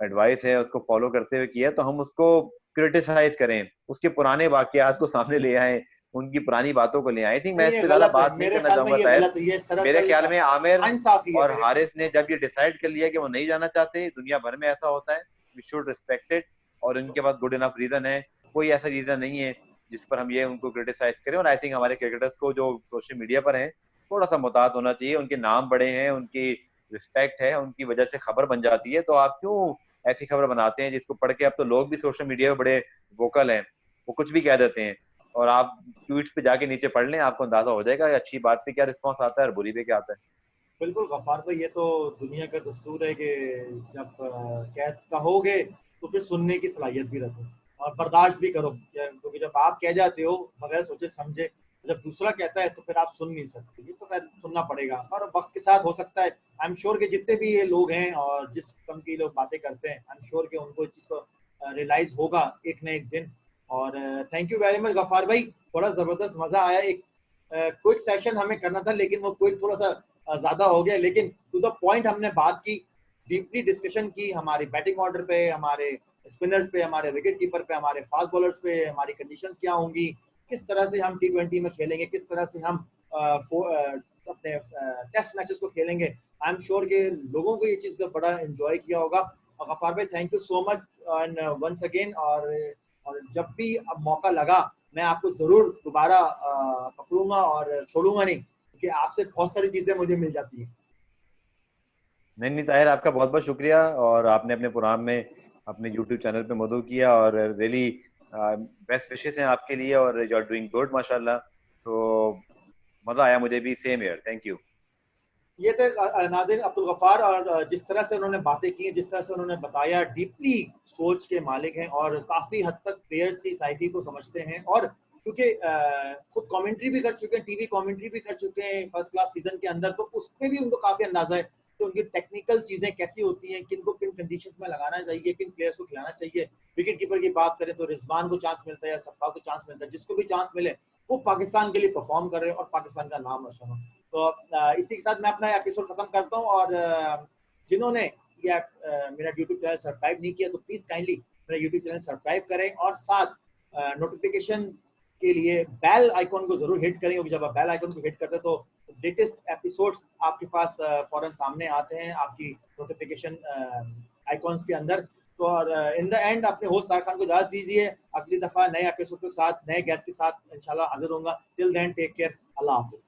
एडवाइस है उसको फॉलो करते हुए किया, तो हम उसको क्रिटिसाइज करें, उसके पुराने वाकयात को सामने ले आए, उनकी पुरानी बातों को ले आए। आई थिंक मैं नहीं, इस ये पे ज्यादा गलत है, बात नहीं मेरे करना ख्याल में चाहूंगा ये ताहिर। गलत है, ये मेरे सरासर ख्याल में आमिर नाइंसाफी है और मेरे। हारिस ने जब ये डिसाइड कर लिया कि वो नहीं जाना चाहते, दुनिया भर में ऐसा होता है, वी शुड रिस्पेक्ट इट, और उनके पास गुड इनफ रीजन है, कोई ऐसा रीजन नहीं है जिस पर हम ये उनको क्रिटिसाइज करें। और आई थिंक हमारे क्रिकेटर्स को जो सोशल मीडिया पर हैं थोड़ा सा मुहतात होना चाहिए, उनके नाम बड़े हैं, उनकी रिस्पेक्ट है, उनकी वजह से खबर बन जाती है, तो आप क्यों ऐसी खबर बनाते हैं जिसको पढ़ के अब तो लोग भी सोशल मीडिया पे बड़े वोकल हैं, वो कुछ भी कह देते हैं, और आप ट्वीट्स पे जाके नीचे पढ़ लें, आपको अंदाजा हो जाएगा अच्छी बात पे क्या रिस्पॉन्स आता है और बुरी पे क्या आता है। बिल्कुल गफ्फार भाई, ये तो दुनिया का दस्तूर है कि जब कहोगे तो फिर सुनने की सलाहियत भी रखो और बर्दाश्त भी करो, क्योंकि जब आप कह जाते हो बगैर सोचे समझे, जब दूसरा कहता है तो फिर आप सुन नहीं सकते, ये तो खैर सुनना पड़ेगा और वक्त के साथ हो सकता है। आई एम श्योर कि जितने भी ये लोग हैं और जिस कम की लोग बातें करते हैं, आई एम श्योर कि उनको इस चीज़ को रियलाइज होगा एक न एक दिन। और thank you very much Ghaffar भाई, बड़ा ज़बरदस्त मज़ा आया। एक क्विक सेशन हमें करना था लेकिन वो क्विक थोड़ा सा ज्यादा हो गया, लेकिन टू द पॉइंट हमने बात की, डीपली डिस्कशन की हमारी बैटिंग ऑर्डर पे, हमारे स्पिनर्स पे, हमारे विकेट कीपर पे, हमारे फास्ट बॉलर्स पे, हमारी कंडीशंस क्या होंगी, किस तरह से हम T20 में खेलेंगे, किस तरह से हम अपने टेस्ट मैचेस को खेलेंगे। आई एम श्योर कि लोगों को ये चीज़ का बड़ा एंजॉय किया होगा। और गफ्फार भाई thank you so much and once again. और जब भी अब मौका लगा मैं आपको जरूर दोबारा पकड़ूंगा और छोड़ूंगा नहीं, कि आपसे बहुत सारी चीजें मुझे मिल जाती हैं। नहीं नहीं ताहिर, आपका बहुत बहुत शुक्रिया, और आपने अपने प्रोग्राम में अपने यूट्यूब चैनल पे मदऊ किया, और रियली बेस्ट विशेस हैं आपके लिए, और यू आर डूइंग गुड माशाल्लाह। तो मजा आया मुझे भी, सेम हियर, थैंक यू। ये थे नाज़रीन अब्दुल गफ्फार, और जिस तरह से उन्होंने बातें की, जिस तरह से उन्होंने बताया, डीपली सोच के मालिक हैं और काफी हद तक प्लेयर्स की साइकी को समझते हैं। और क्योंकि खुद कमेंट्री भी कर चुके हैं, टीवी कमेंट्री भी कर चुके हैं फर्स्ट क्लास सीजन के अंदर, तो उसमें भी उनको काफी अंदाजा है कि उनकी टेक्निकल चीजें कैसी होती हैं, किन को किन कंडीशंस में लगाना चाहिए, किन प्लेयर्स को खिलाना चाहिए। विकेट कीपर की बात करें तो रिजवान को चांस मिलता है या सफा को चांस मिलता है, जिसको भी चांस मिले वो पाकिस्तान के लिए परफॉर्म कर रहे हैं और पाकिस्तान का नाम रोशन हो। तो इसी के साथ मैं अपना एपिसोड खत्म करता हूँ। और जिन्होंने ये मेरा यूट्यूब चैनल सब्सक्राइब नहीं किया तो प्लीज काइंडली मेरा यूट्यूब चैनल सब्सक्राइब करें, और साथ नोटिफिकेशन के लिए बेल आइकॉन को जरूर हिट करें, क्योंकि जब आप बेल आइकॉन को हिट करते हैं तो लेटेस्ट एपिसोड्स आपके पास फौरन सामने आते हैं आपकी नोटिफिकेशन आइकॉन्स के अंदर। तो और इन द एंड अपने होस्ट तार खान को इजाजत दीजिए, अगली दफा नए एपिसोड के साथ, नए गेस्ट के साथ इंशाल्लाह हाजिर होऊंगा। टिल देन टेक केयर, अल्लाह हाफिज।